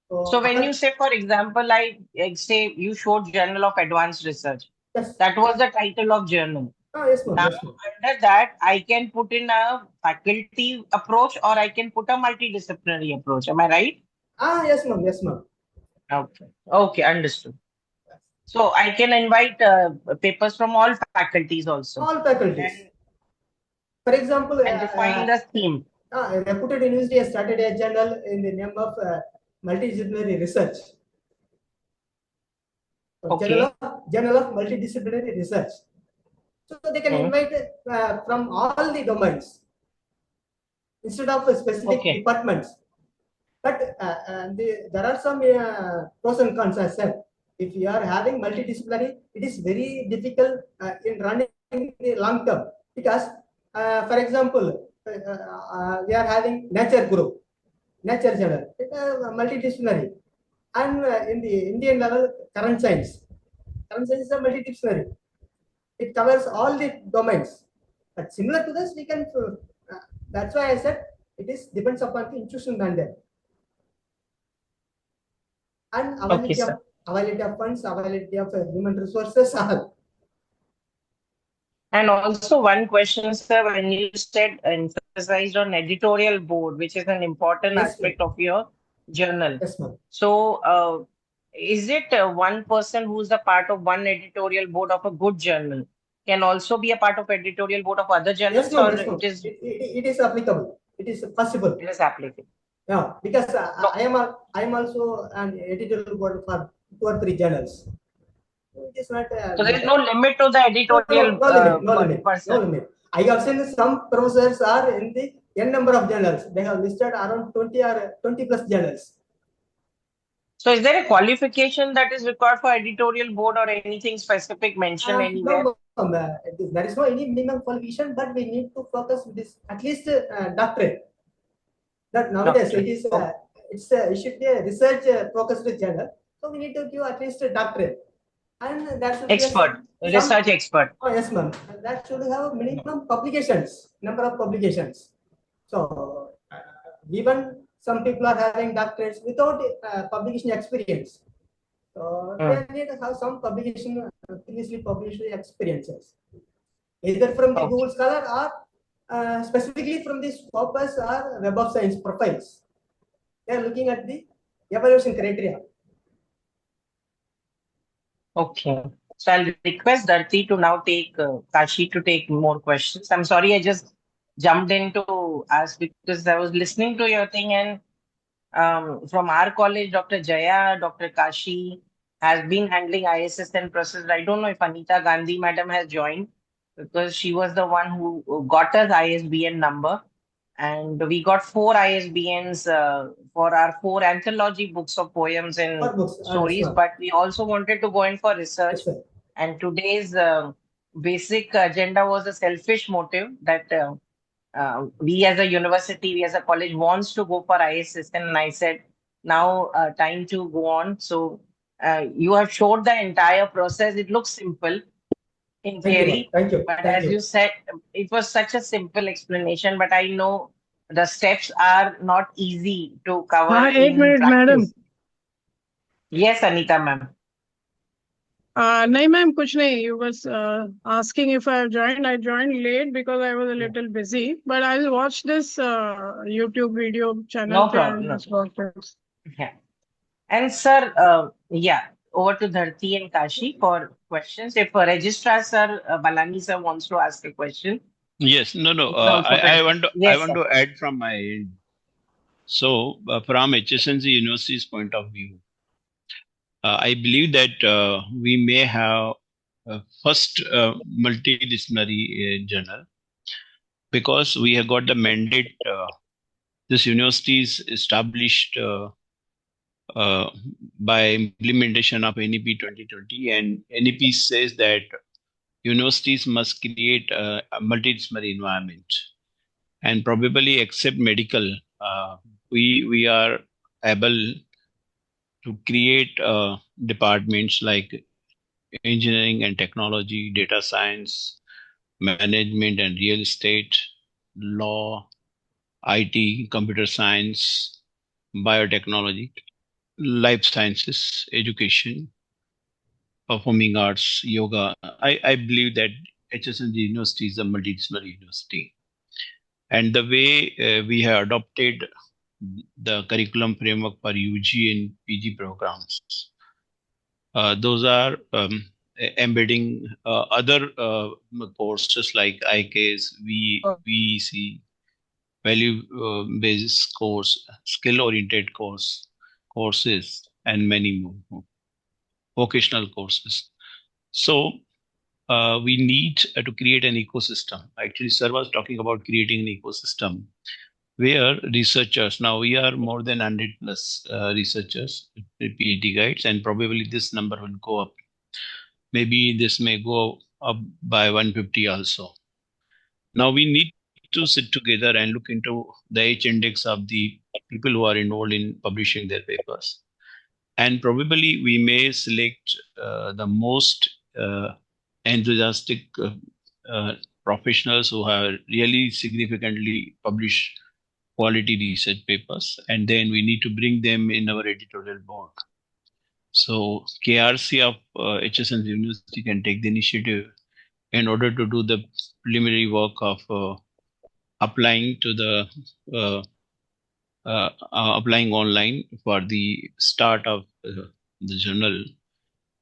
So So when you say, for example, like say you showed Journal of Advanced Research, yes, that was the title of journal. yes, ma'am, Now, yes, ma'am. under that, I can put in a faculty approach, or I can put a multidisciplinary approach. Am I right? Yes, ma'am, yes, ma'am. Okay. Okay, understood. So I can invite papers from all faculties also, All faculties. and For example, define the theme. a reputed university has started a journal in the name of multidisciplinary research. So Okay. Journal of Multidisciplinary Research. So they can invite from all the domains instead of specific Okay. departments. But there are some pros and cons as well. If you are having multidisciplinary, it is very difficult in running the long term because, for example, we are having nature group, nature journal, multidisciplinary, and in the Indian level, current science. Current science is a multidisciplinary. It covers all the domains. But similar to this, we can. That's why I said it is depends upon the institution mandate and Okay, sir. availability of funds, availability of human resources. All. And also one question, sir, when you said emphasized on editorial board, which is an important Yes, ma'am. aspect of your journal. Yes, ma'am. So, is it one person who's the part of one editorial board of a good journal can also be a part of editorial board of other Yes, journals, ma'am. or Yes, ma'am. it is It is applicable. It is possible. it is applicable? Yeah, because No. I am also an editorial board for 2 or 3 journals. It is not. So there is no limit to the editorial No limit. No person. limit. I have seen some professors are in the n number of journals. They have listed around 20 or 20 plus journals. So is there a qualification that is required for editorial board or anything specific mentioned anywhere? No, there is no any minimum qualification, but we need to focus this at least doctorate. That nowadays Doctor. it is it should be a research focused journal, so we need to give at least a doctorate, and that should be Expert, research expert. Oh yes, ma'am. That should have minimum publications, number of publications. So even some people are having doctorates without publication experience. So they need to have some publication previously published experiences, either from the Google Scholar or specifically from the Scopus or Web of Science profiles. They are looking at the evaluation criteria. Okay. So I'll request Dharti to now take Kashi to take more questions. I'm sorry, I just jumped in to ask because I was listening to your thing, and from our college, Dr. Jaya, Dr. Kashi has been handling ISSN process. I don't know if Anita Gandhi madam has joined because she was the one who got us ISBN number. And we got 4 ISBNs for our 4 anthology books of poems and stories, Yes, but we also wanted to go in for research. yes, And today's basic agenda was a selfish motive that we as a university, we as a college wants to go for ISSN. And I said, now time to go on. So you have showed the entire process. It looks simple in theory, Thank you. but Thank as you. you said, it was such a simple explanation. But I know the steps are not easy to cover in minute, practice. madam. Yes, Anita ma'am. नहीं ma'am कुछ नहीं. You was asking if I joined. I joined late because I was a little busy. But I will watch this YouTube video channel. No problem. No. Yeah. And sir, yeah, over to Dharti and Kashi for questions. If registrar sir Balani sir wants to ask a question. Yes, no. Also I want to Yes, I want sir. to add from my end. So, from HSNC University's point of view, I believe that we may have first multidisciplinary journal because we have got the mandate. This university is established by implementation of NEP 2020, and NEP says that universities must create a multidisciplinary environment, and probably except medical, we are able to create departments like engineering and technology, data science, management and real estate, law, IT, computer science, biotechnology, life sciences, education, performing arts, yoga. I believe that HSNG University is a multidisciplinary university. And the way we have adopted the curriculum framework for UG and PG programs, those are embedding other courses like IKs, VEC, value-based course, skill-oriented courses, and many more vocational courses. So we need to create an ecosystem. Actually, sir was talking about creating an ecosystem where researchers, now we are more than 100 plus researchers, PhD guides, and probably this number will go up. Maybe this may go up by 150 also. Now we need to sit together and look into the H index of the people who are involved in publishing their papers. And probably we may select the most enthusiastic professionals who have really significantly published quality research papers, and then we need to bring them in our editorial board. So KRC of HSN University can take the initiative in order to do the preliminary work of applying to the applying online for the start of the journal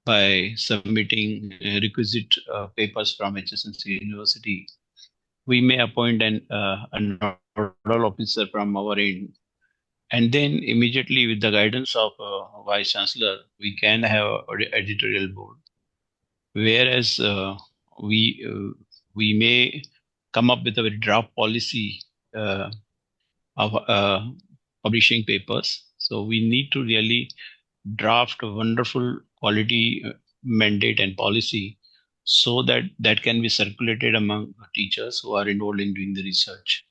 by submitting requisite papers from HSNC University. We may appoint a nodal officer from our end, and then immediately with the guidance of Vice Chancellor, we can have an editorial board. Whereas we may come up with a draft policy of publishing papers. So we need to really draft a wonderful quality mandate and policy so that that can be circulated among teachers who are involved in doing the research.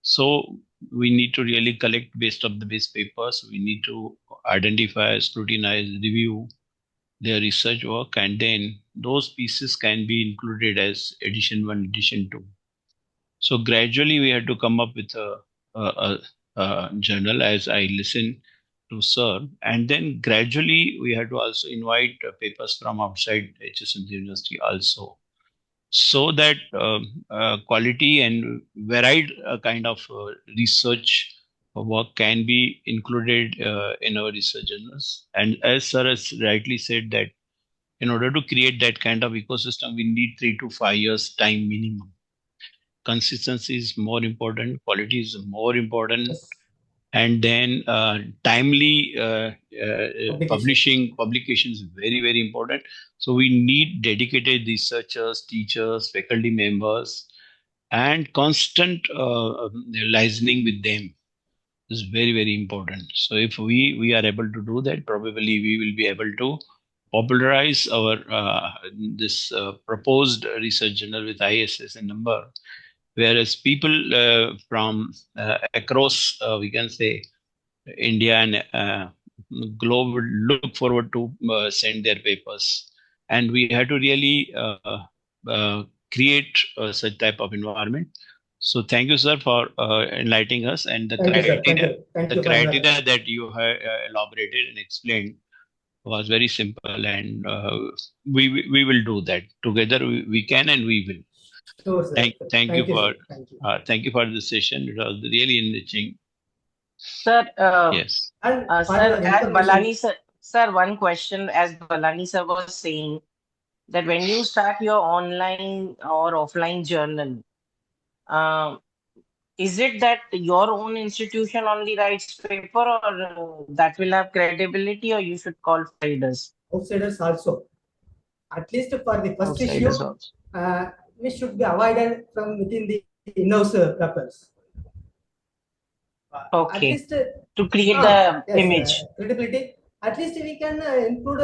So we need to really collect based of the base papers. We need to identify, scrutinize, review their research work, and then those pieces can be included as edition 1, edition 2. So gradually we had to come up with a journal as I listen to sir, and then gradually we had to also invite papers from outside HSN University also, so that quality and varied kind of research work can be included in our research journals. And as sir has rightly said that in order to create that kind of ecosystem, we need 3 to 5 years time minimum. Consistency is more important, quality is more important, Yes. and then timely Publication. publication is very, very important. So we need dedicated researchers, teachers, faculty members, and constant listening with them is very, very important. So if we are able to do that, probably we will be able to popularize our this proposed research journal with ISSN number, whereas people from across we can say India and globe would look forward to send their papers, and we had to really create such type of environment. So thank you, sir, for enlightening us, and the Thank you, sir. Thank criteria, you. Thank the you for your criteria that you have elaborated and explained was very simple, and we will do that together. We can and we will. sure, sir. Thank you Thank you, for sir. Thank you. thank you for the session. It was really enriching. Sir, Yes. And for sir, your as information, Balani sir, one question, as Balani sir was saying, that when you start your online or offline journal, is it that your own institution only writes paper, or that will have credibility, or you should call outsiders? outsiders also, at least for the first issue, Outsiders also. we should be avoided from within the in-house papers. At Okay. least To create the yes, image. credibility. At least we can include,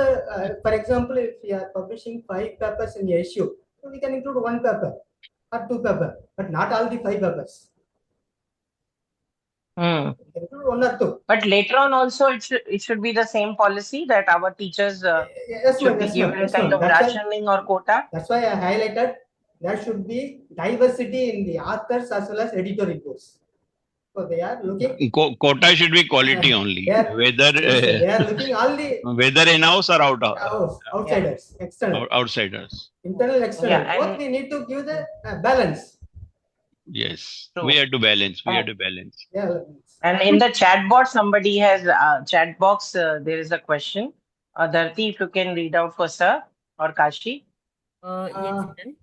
for example, if we are publishing 5 papers in the issue, so we can include 1 paper or 2 paper, but not all the 5 papers. We can include 1 or 2. But later on also it should be the same policy that our teachers Yes, should ma'am, be yes, given ma'am, yes, kind ma'am. of rationing or quota. That's why I highlighted there should be diversity in the authors as well as editor reports. So they are looking. Quota should be quality only. Whether Yes, they are looking all the whether in-house or outsiders, external, outsiders. internal, external. Yeah, Both we need to give the balance. Yes, True. we have to balance. We have to balance. Yeah. And in the chat box, somebody has chat box. There is a question. Dharti, if you can read out for sir or Kashi. Yes, ma'am.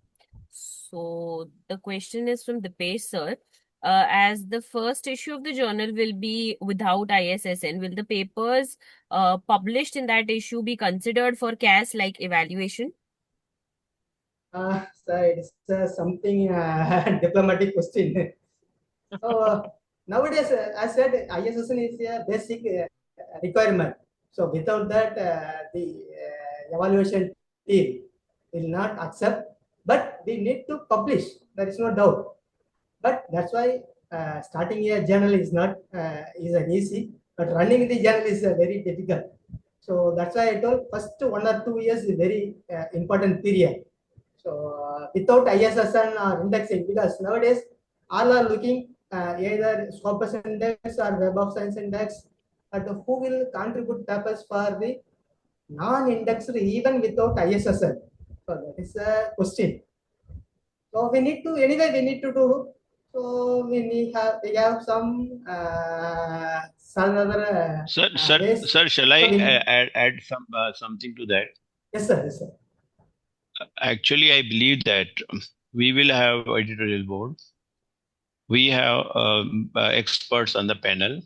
So the question is from Dipesh sir. As the first issue of the journal will be without ISSN, will the papers published in that issue be considered for CAS like evaluation? Sir, it's something diplomatic question. So nowadays, I said ISSN is a basic requirement. So without that, the evaluation team will not accept. But we need to publish. There is no doubt. But that's why starting a journal is not is an easy, but running the journal is very difficult. So that's why I told first 1 or 2 years is very important period. So without ISSN or indexing, because nowadays all are looking either Scopus index or Web of Science index, but who will contribute papers for the non-indexed even without ISSN? So that is a question. So we need to anyway we need to do. So we have some other ways. Sir, shall I So we, add something to that? yes sir, yes sir. Actually, I believe that we will have editorial board. We have experts on the panel,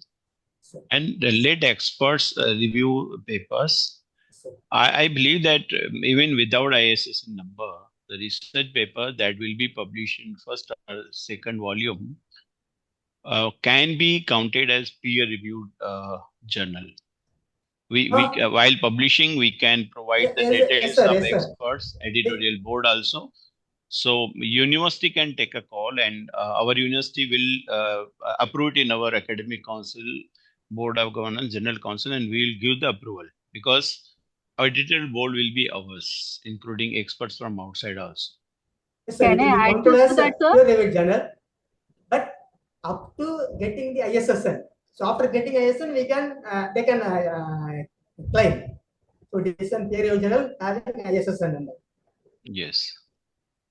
Sir, and let experts review papers. sir. I believe that even without ISSN number, the research paper that will be published in first or second volume can be counted as peer-reviewed journal. While publishing, we can provide the Yes, details sir, of yes sir. experts, editorial board also. So university can take a call, and our university will approve it in our academic council, board of governance, general council, and we will give the approval because our editorial board will be ours, including experts from outside also. Yes, sir. Can It will I be add counted to as that, sir? peer reviewed journal, but up to getting the ISSN. So after getting ISSN, we can they can claim. So it is a peer reviewed journal having ISSN number. Yes.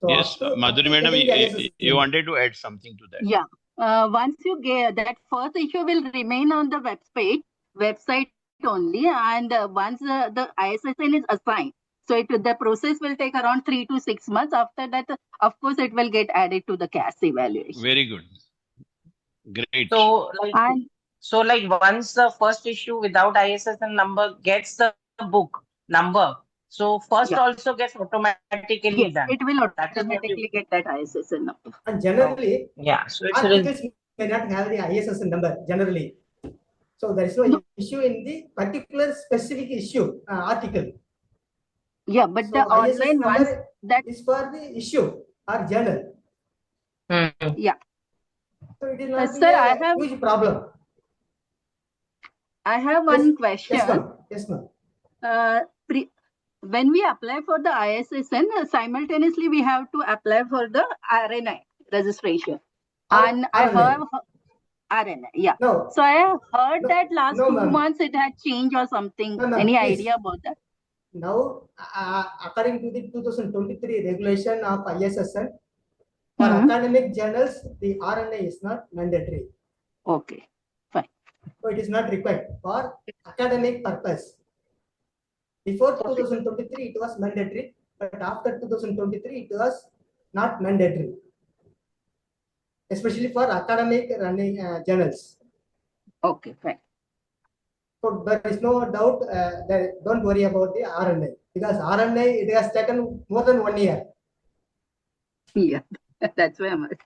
So Yes, up Madhuri to Madam, getting the ISSN you wanted to add something to that. Yeah. Once you get that first issue will remain on the website only, and once the ISSN is assigned, so the process will take around 3 to 6 months. After that, of course, it will get added to the CAS evaluation. Very good. Great. And like once the first issue without ISSN number gets the book number, so first yeah, also gets automatically yes, done. it will That is what you. automatically get that ISSN number. And generally, Yeah, so it's articles may not have the ISSN number generally. So there is no issue in the particular specific issue article. Yeah, but So the online ISSN ones number that is for the issue or journal. yeah. So it will not be Sir, a huge problem. I have one question. Yes, ma'am. Yes, ma'am. When we apply for the ISSN, simultaneously we have to apply for the RNI registration. And I heard RNI, yeah. No. So I have heard that last no, 2 ma'am. months it had changed or something. No, ma'am, Any please. idea about that? Now, according to the 2023 regulation of ISSN, for academic journals, the RNA is not mandatory. Okay, fine. So it is not required for academic purpose. Before 2023, it was mandatory, but after 2023, it was not mandatory, especially for academic running journals. Okay, fine. So there is no doubt. Don't worry about the RNA because RNA it has taken more than 1 year. Yeah, that's why I'm asking.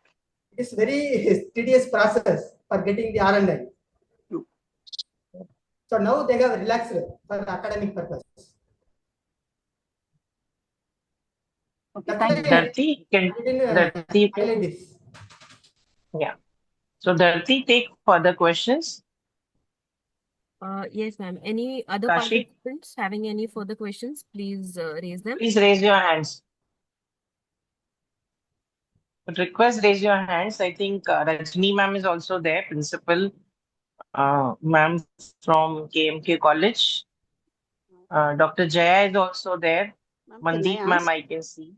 It's very tedious process for getting the RNA. So now they have relaxed for academic purpose. Okay, thank you. Dharti, highlight this. Yeah. So Dharti, take further questions. Yes, ma'am. Any other Kashi? participants having any further questions, please raise them. Please raise your hands. But request raise your hands. I think Rajni ma'am is also there, principal ma'am from KMK College. Dr. Jaya is also there. Mandeep ma'am, I can see.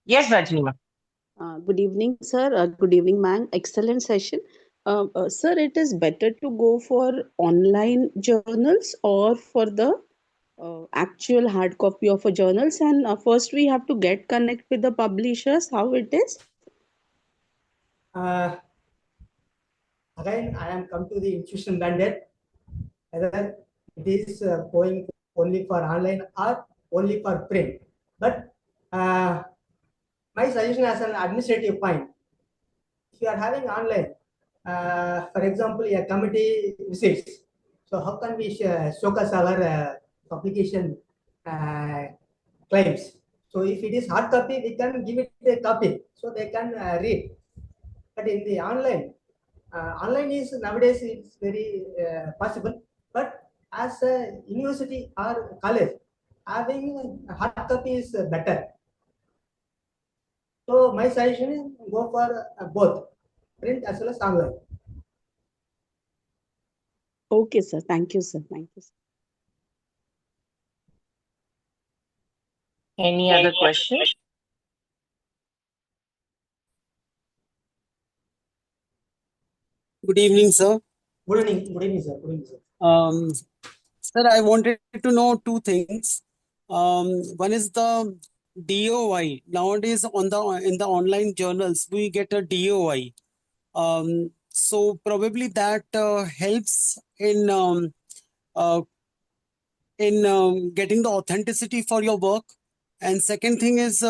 Yes, Rajni ma'am. Good evening, sir. Good evening, ma'am. Excellent session. Sir, it is better to go for online journals or for the actual hard copy of a journals. And first, we have to get connect with the publishers. How it is? Again, I am come to the institution mandate. Whether it is going only for online or only for print. But My suggestion as an administrative point, if you are having online, for example, a committee visits, so how can we showcase our publication claims? So if it is hard copy, we can give it a copy so they can read. But in the online, online is nowadays it's very possible. But as a university or college, having a hard copy is better. So my suggestion is go for both print as well as online. Okay, sir. Thank you, sir. Thank you, sir. Any other question? Good evening, sir. Good evening, good evening, sir. Good evening, sir. Sir, I wanted to know two things. One is the DOI. Nowadays, in the online journals, we get a DOI. So probably that helps uh, in getting the authenticity for your work. And second thing is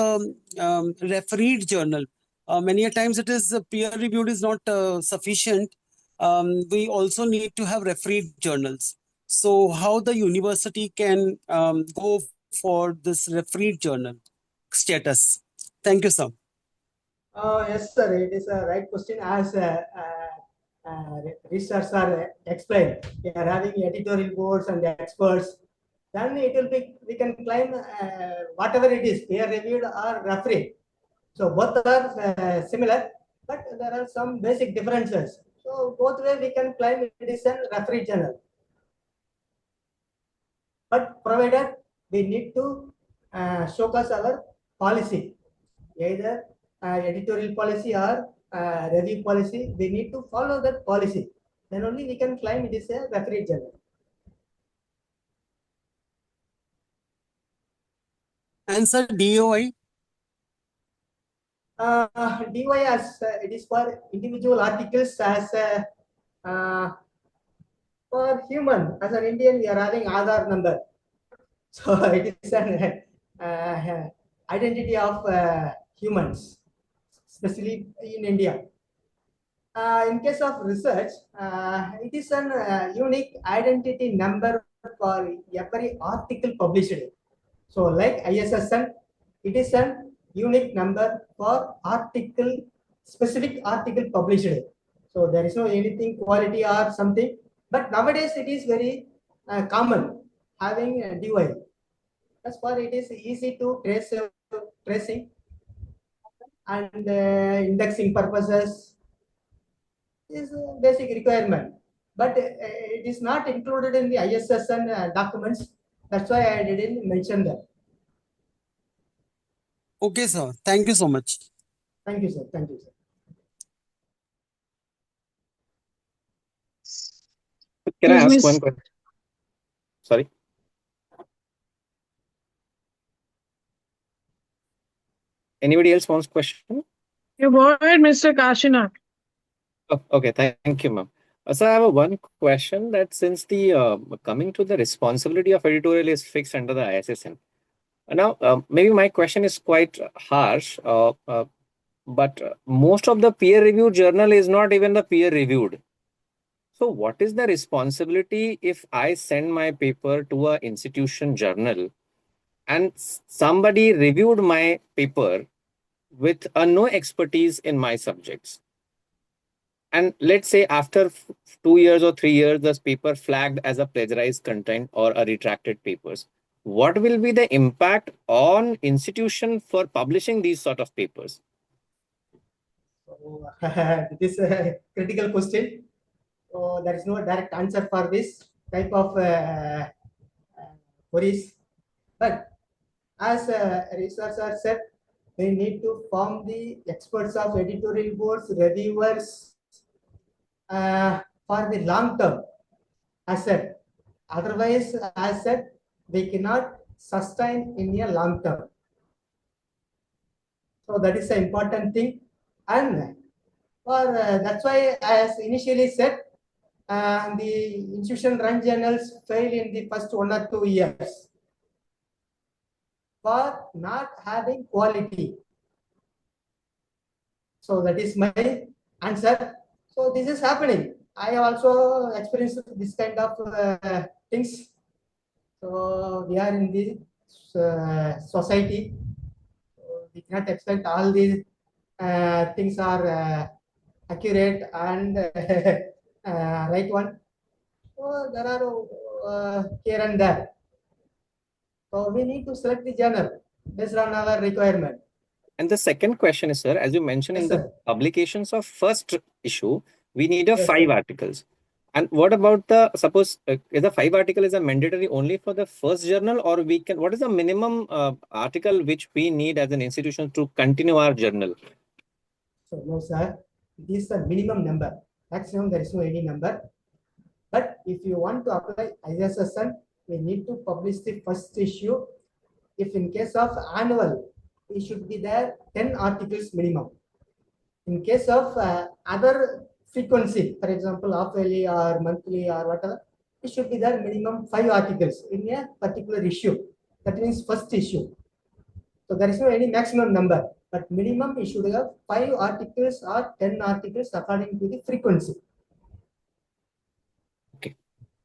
refereed journal. Many a times it is peer reviewed is not sufficient. We also need to have refereed journals. So how the university can go for this refereed journal status? Thank you, sir. Yes, sir. It is a right question. As researchers are explained, we are having editorial boards and experts. Then it will be we can claim whatever it is, peer reviewed or refereed. So both are similar, but there are some basic differences. So both way we can claim it is a referee journal. But provided we need to showcase our policy, either editorial policy or review policy. We need to follow that policy. Then only we can claim it is a referee journal. And sir, DOI? DOI as it is for individual articles as uh, for human. As an Indian, we are having Aadhaar number. So it is an identity of humans, especially in India. In case of research, it is an unique identity number for every article published. So like ISSN, it is an unique number for article, specific article published. So there is no anything quality or something. But nowadays it is very common having a DOI. As far it is easy to tracing and indexing purposes is a basic requirement. But it is not included in the ISSN documents. That's why I didn't mention that. Okay, sir. Thank you so much. Thank you, sir. Thank you, sir. Can I Excuse me, ask one question? Sorry. Anybody else wants question? you go ahead, Mr. Kashinath. Oh, okay, thank you, ma'am. So I have one question that since the coming to the responsibility of editorial is fixed under the ISSN. Now, maybe my question is quite harsh, but most of the peer reviewed journal is not even the peer reviewed. So what is the responsibility if I send my paper to a institution journal and somebody reviewed my paper with no expertise in my subjects? And let's say after 2 years or 3 years, this paper flagged as a plagiarized content or a retracted papers. What will be the impact on institution for publishing these sort of papers? So, this is a critical question. So there is no direct answer for this type of queries. But as researchers said, they need to form the experts of editorial boards, reviewers for the long term asset. Otherwise, as said, they cannot sustain in a long term. So that is an important thing. And for that's why, as initially said, the institution run journals fail in the first 1 or 2 years for not having quality. So that is my answer. So this is happening. I have also experienced this kind of things. So we are in this society. So we cannot expect all these things are accurate and right one. So there are here and there. So we need to select the journal based on our requirement. And the second question is, sir, as you mentioned Yes, in the sir. publications of first issue, we need a Yes, 5 sir. articles. And what about the, suppose is the 5 article is a mandatory only for the first journal, or we can, what is the minimum article which we need as an institution to continue our journal? So no, sir. This is the minimum number. Maximum there is no any number. But if you want to apply ISSN, we need to publish the first issue. If in case of annual, it should be there 10 articles minimum. In case of other frequency, for example, half-yearly or monthly or whatever, it should be there minimum 5 articles in a particular issue. That means first issue. So there is no any maximum number, but minimum you should have 5 articles or 10 articles according to the frequency.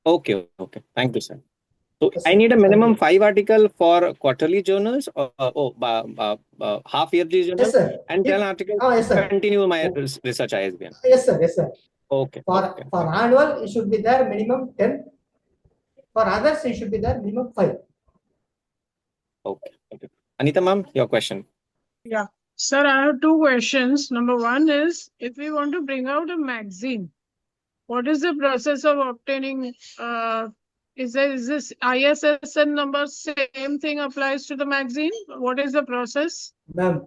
Okay. Thank you, sir. So Yes, I sir. need a Thank minimum you. 5 article for quarterly journals or half yearly journal, Yes, sir. and 10 articles Yes, to sir. continue my research ISBN. Yes, sir. Yes, sir. Okay. For annual, it should be there minimum 10. For others, it should be there minimum 5. Okay. Anita ma'am, your question. Yeah. Sir, I have two questions. Number one is, if we want to bring out a magazine, what is the process of obtaining, is this ISSN number, same thing applies to the magazine? What is the process? Ma'am,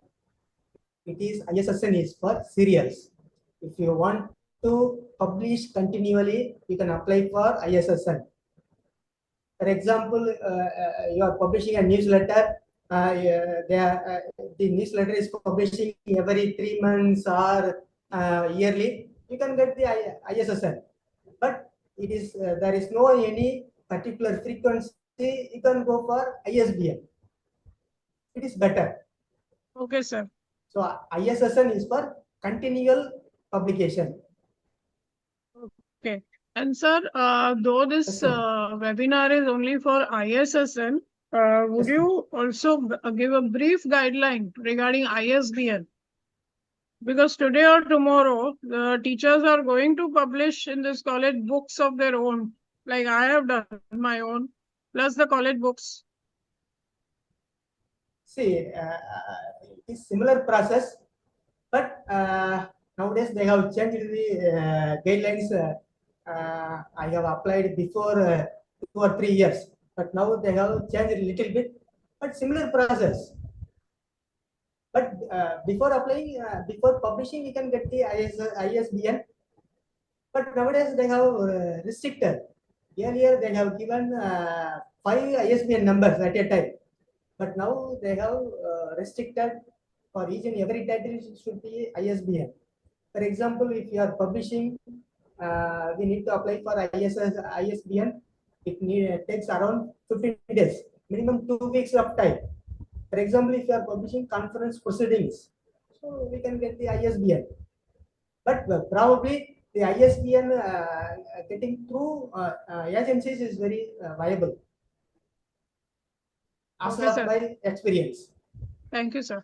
it is ISSN is for serials. If you want to publish continually, you can apply for ISSN. For example, you are publishing a newsletter. The newsletter is publishing every 3 months or yearly. You can get the ISSN, but it is there is no any particular frequency. You can go for ISBN. It is better. Okay, sir. So ISSN is for continual publication. Okay. And sir, though this webinar is only for ISSN, would you also give a brief guideline regarding ISBN? Because today or tomorrow, the teachers are going to publish in this college books of their own, like I have done my own, plus the college books. See, it is similar process, but nowadays they have changed the guidelines. I have applied before 2 or 3 years, but now they have changed a little bit, but similar process. But before applying, before publishing, you can get the ISBN. But nowadays they have restricted. Earlier they have given 5 ISBN numbers at a time. But now they have restricted for each and every title should be ISBN. For example, if you are publishing, we need to apply for ISBN. It takes around 15 days, minimum 2 weeks of time. For example, if you are publishing conference proceedings, so we can get the ISBN. But probably the ISBN getting through agencies is very viable. As Okay, of sir. my experience. Thank you, sir.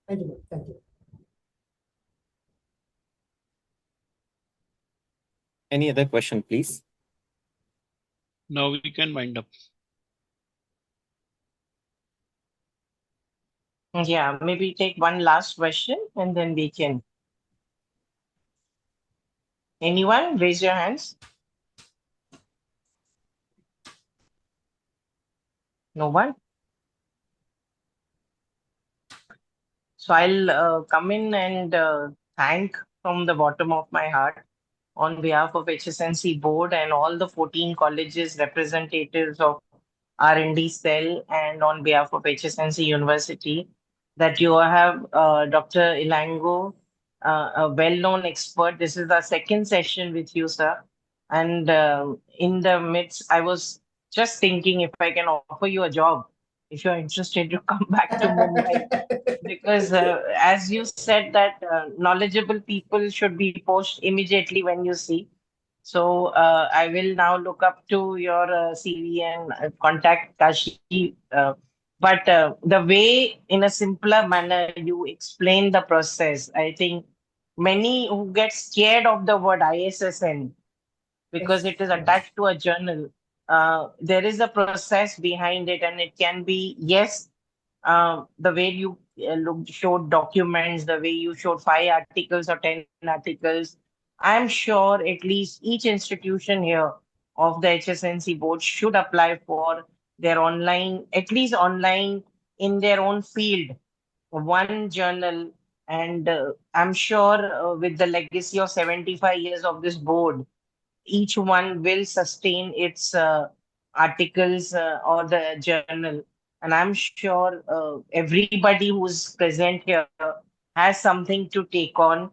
Thank you, ma'am. Thank you. Any other question, please? Now we can wind up. Yeah, maybe take one last question and then we can. Anyone? Raise your hands. No one? So I'll come in and thank from the bottom of my heart on behalf of HSNC board and all the 14 colleges representatives of R&D cell and on behalf of HSNC University that you have Dr. Elango, a well-known expert. This is our second session with you, sir. And in the midst, I was just thinking if I can offer you a job if you're interested to come back to Mumbai. Because as you said that knowledgeable people should be post immediately when you see. So I will now look up to your CV and contact Kashi. But the way, in a simpler manner, you explain the process, I think many who get scared of the word ISSN because it is attached to a journal. There is a process behind it, and it can be, yes, the way you showed documents, the way you showed 5 articles or 10 articles. I'm sure at least each institution here of the HSNC board should apply for their online, at least online in their own field, one journal. And I'm sure with the legacy of 75 years of this board, each one will sustain its articles or the journal. And I'm sure everybody who's present here has something to take on.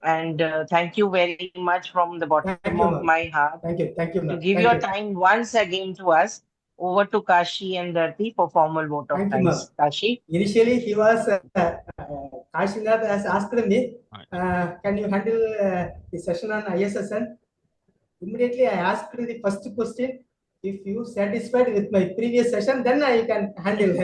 And thank you very much from the bottom Thank you, of ma'am. my heart Thank you, to ma'am. give Thank your you. time once again to us. Over to Kashi and Dharti for formal vote of Thank you, ma'am. thanks. Kashi? Initially, he was Kashinath has asked me, can you handle the session on ISSN? Immediately, I asked the first question. If you satisfied with my previous session, then I can handle.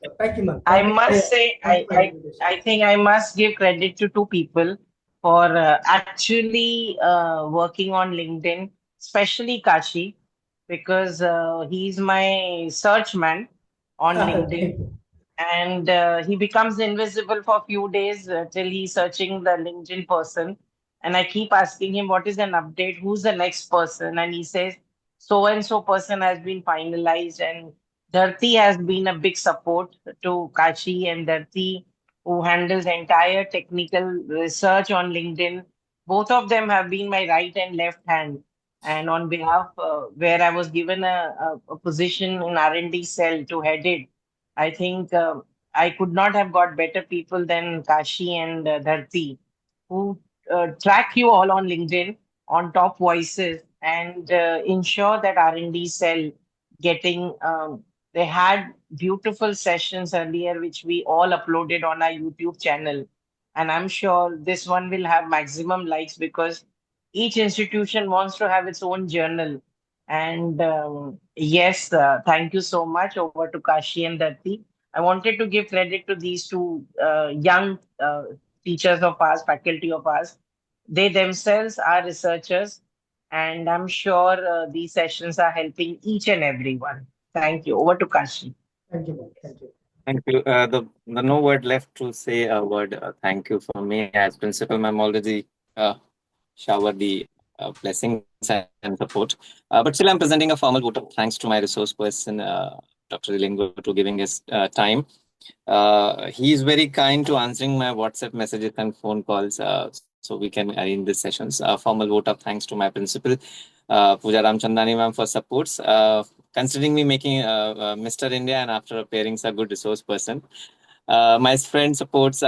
So thank you, ma'am. I must say, Thank you for the invitation. I think I must give credit to two people for actually working on LinkedIn, especially Kashi, because he's my search man on Thank LinkedIn. you. And he becomes invisible for a few days till he's searching the LinkedIn person. And I keep asking him, what is an update? Who's the next person? And he says, so and so person has been finalized. And Dharti has been a big support to Kashi and Dharti, who handles entire technical research on LinkedIn. Both of them have been my right and left hand. And on behalf, where I was given a position in R&D cell to head it, I think I could not have got better people than Kashi and Dharti, who track you all on LinkedIn on top voices and ensure that R&D cell getting. They had beautiful sessions earlier, which we all uploaded on our YouTube channel, and I'm sure this one will have maximum likes because each institution wants to have its own journal. And yes, thank you so much. Over to Kashi and Datti. I wanted to give credit to these two young teachers of ours, faculty of ours. They themselves are researchers, and I'm sure these sessions are helping each and everyone. Thank you. Over to Kashi. Thank you, ma'am. Thank you. Thank you. The no word left to say a word. Thank you for me as principal. Ma'am already showered the blessings and support. But still, I'm presenting a formal vote of thanks to my resource person, Dr. Elango, to giving his time. He is very kind to answering my WhatsApp messages and phone calls, so we can arrange these sessions. Formal vote of thanks to my principal, Pooja Ramchandani ma'am, for supports. Considering me making Mr. India and after appearing a good resource person. My friend supports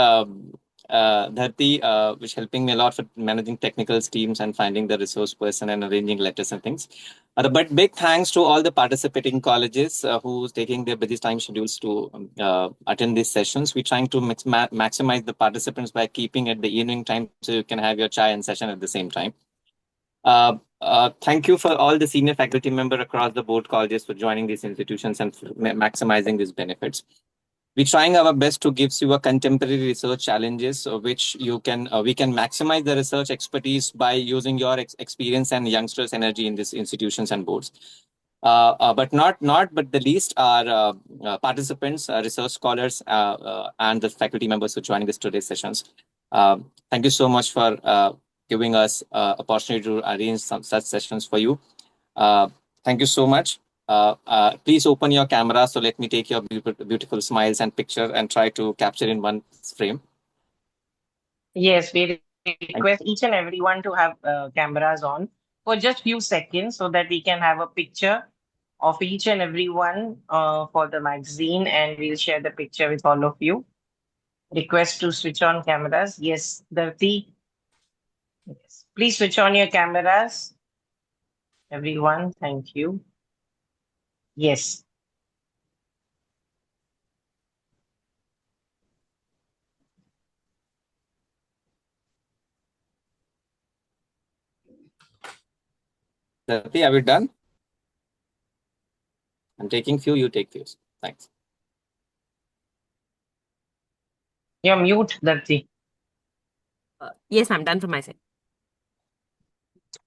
Dharti, which helping me a lot for managing technical teams and finding the resource person and arranging letters and things. But big thanks to all the participating colleges who's taking their busy time schedules to attend these sessions. We're trying to maximize the participants by keeping at the evening time so you can have your chai and session at the same time. Thank you for all the senior faculty member across the board colleges for joining these institutions and maximizing these benefits. We're trying our best to give you a contemporary research challenges, which you can we can maximize the research expertise by using your experience and youngsters' energy in these institutions and boards. But the least are participants, research scholars, and the faculty members who are joining us today's sessions. Thank you so much for giving us opportunity to arrange some such sessions for you. Thank you so much. Please open your camera. So let me take your beautiful smiles and picture and try to capture in one frame. Yes, we request each and everyone to have cameras on for just few seconds so that we can have a picture of each and everyone for the magazine, and we'll share the picture with all of you. Request to switch on cameras. Yes, Dharti. Yes. Please switch on your cameras. Everyone, thank you. Yes. Dati, are we done? I'm taking few, you take few. Thanks. You're mute, Darti. Yes, ma'am, done from my side.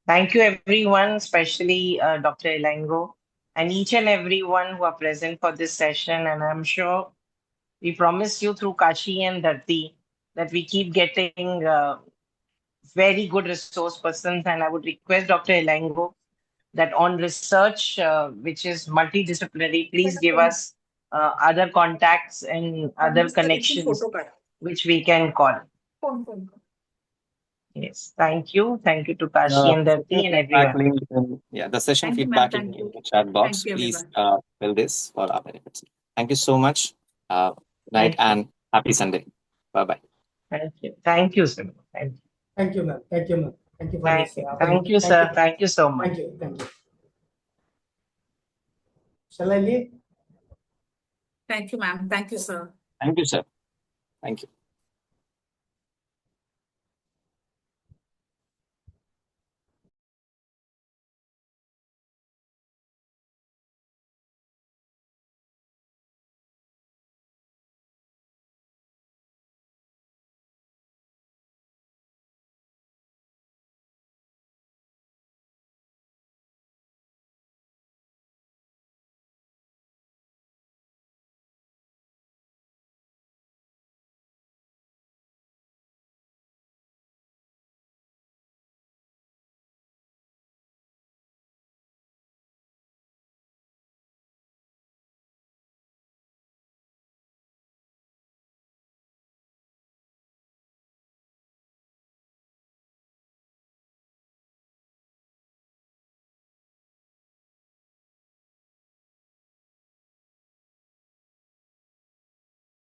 Thank you, everyone, especially Dr. Elango, and each and everyone who are present for this session. And I'm sure we promise you through Kashi and Dharti that we keep getting very good resource persons. And I would request Dr. Elango that on research, which is multidisciplinary, please give us other contacts and other connections which we can call. Yes, thank you. Thank you to Kashi and Session Dharti and feedback everyone. link the session Thank you, feedback ma'am. link Thank in you. the chat box. Thank you, Please everyone. fill this for our benefits. Thank you so much. Good night Thank you. and happy Sunday. Bye-bye. Thank you. Thank you, sir. Thank you. Thank you, ma'am. Thank you, ma'am. Thank you for Thank this you. opportunity. Thank you, sir. Thank you so much. Thank you. Thank you. Shall I leave? Thank you, ma'am. Thank you, sir. Thank you, sir. Thank you.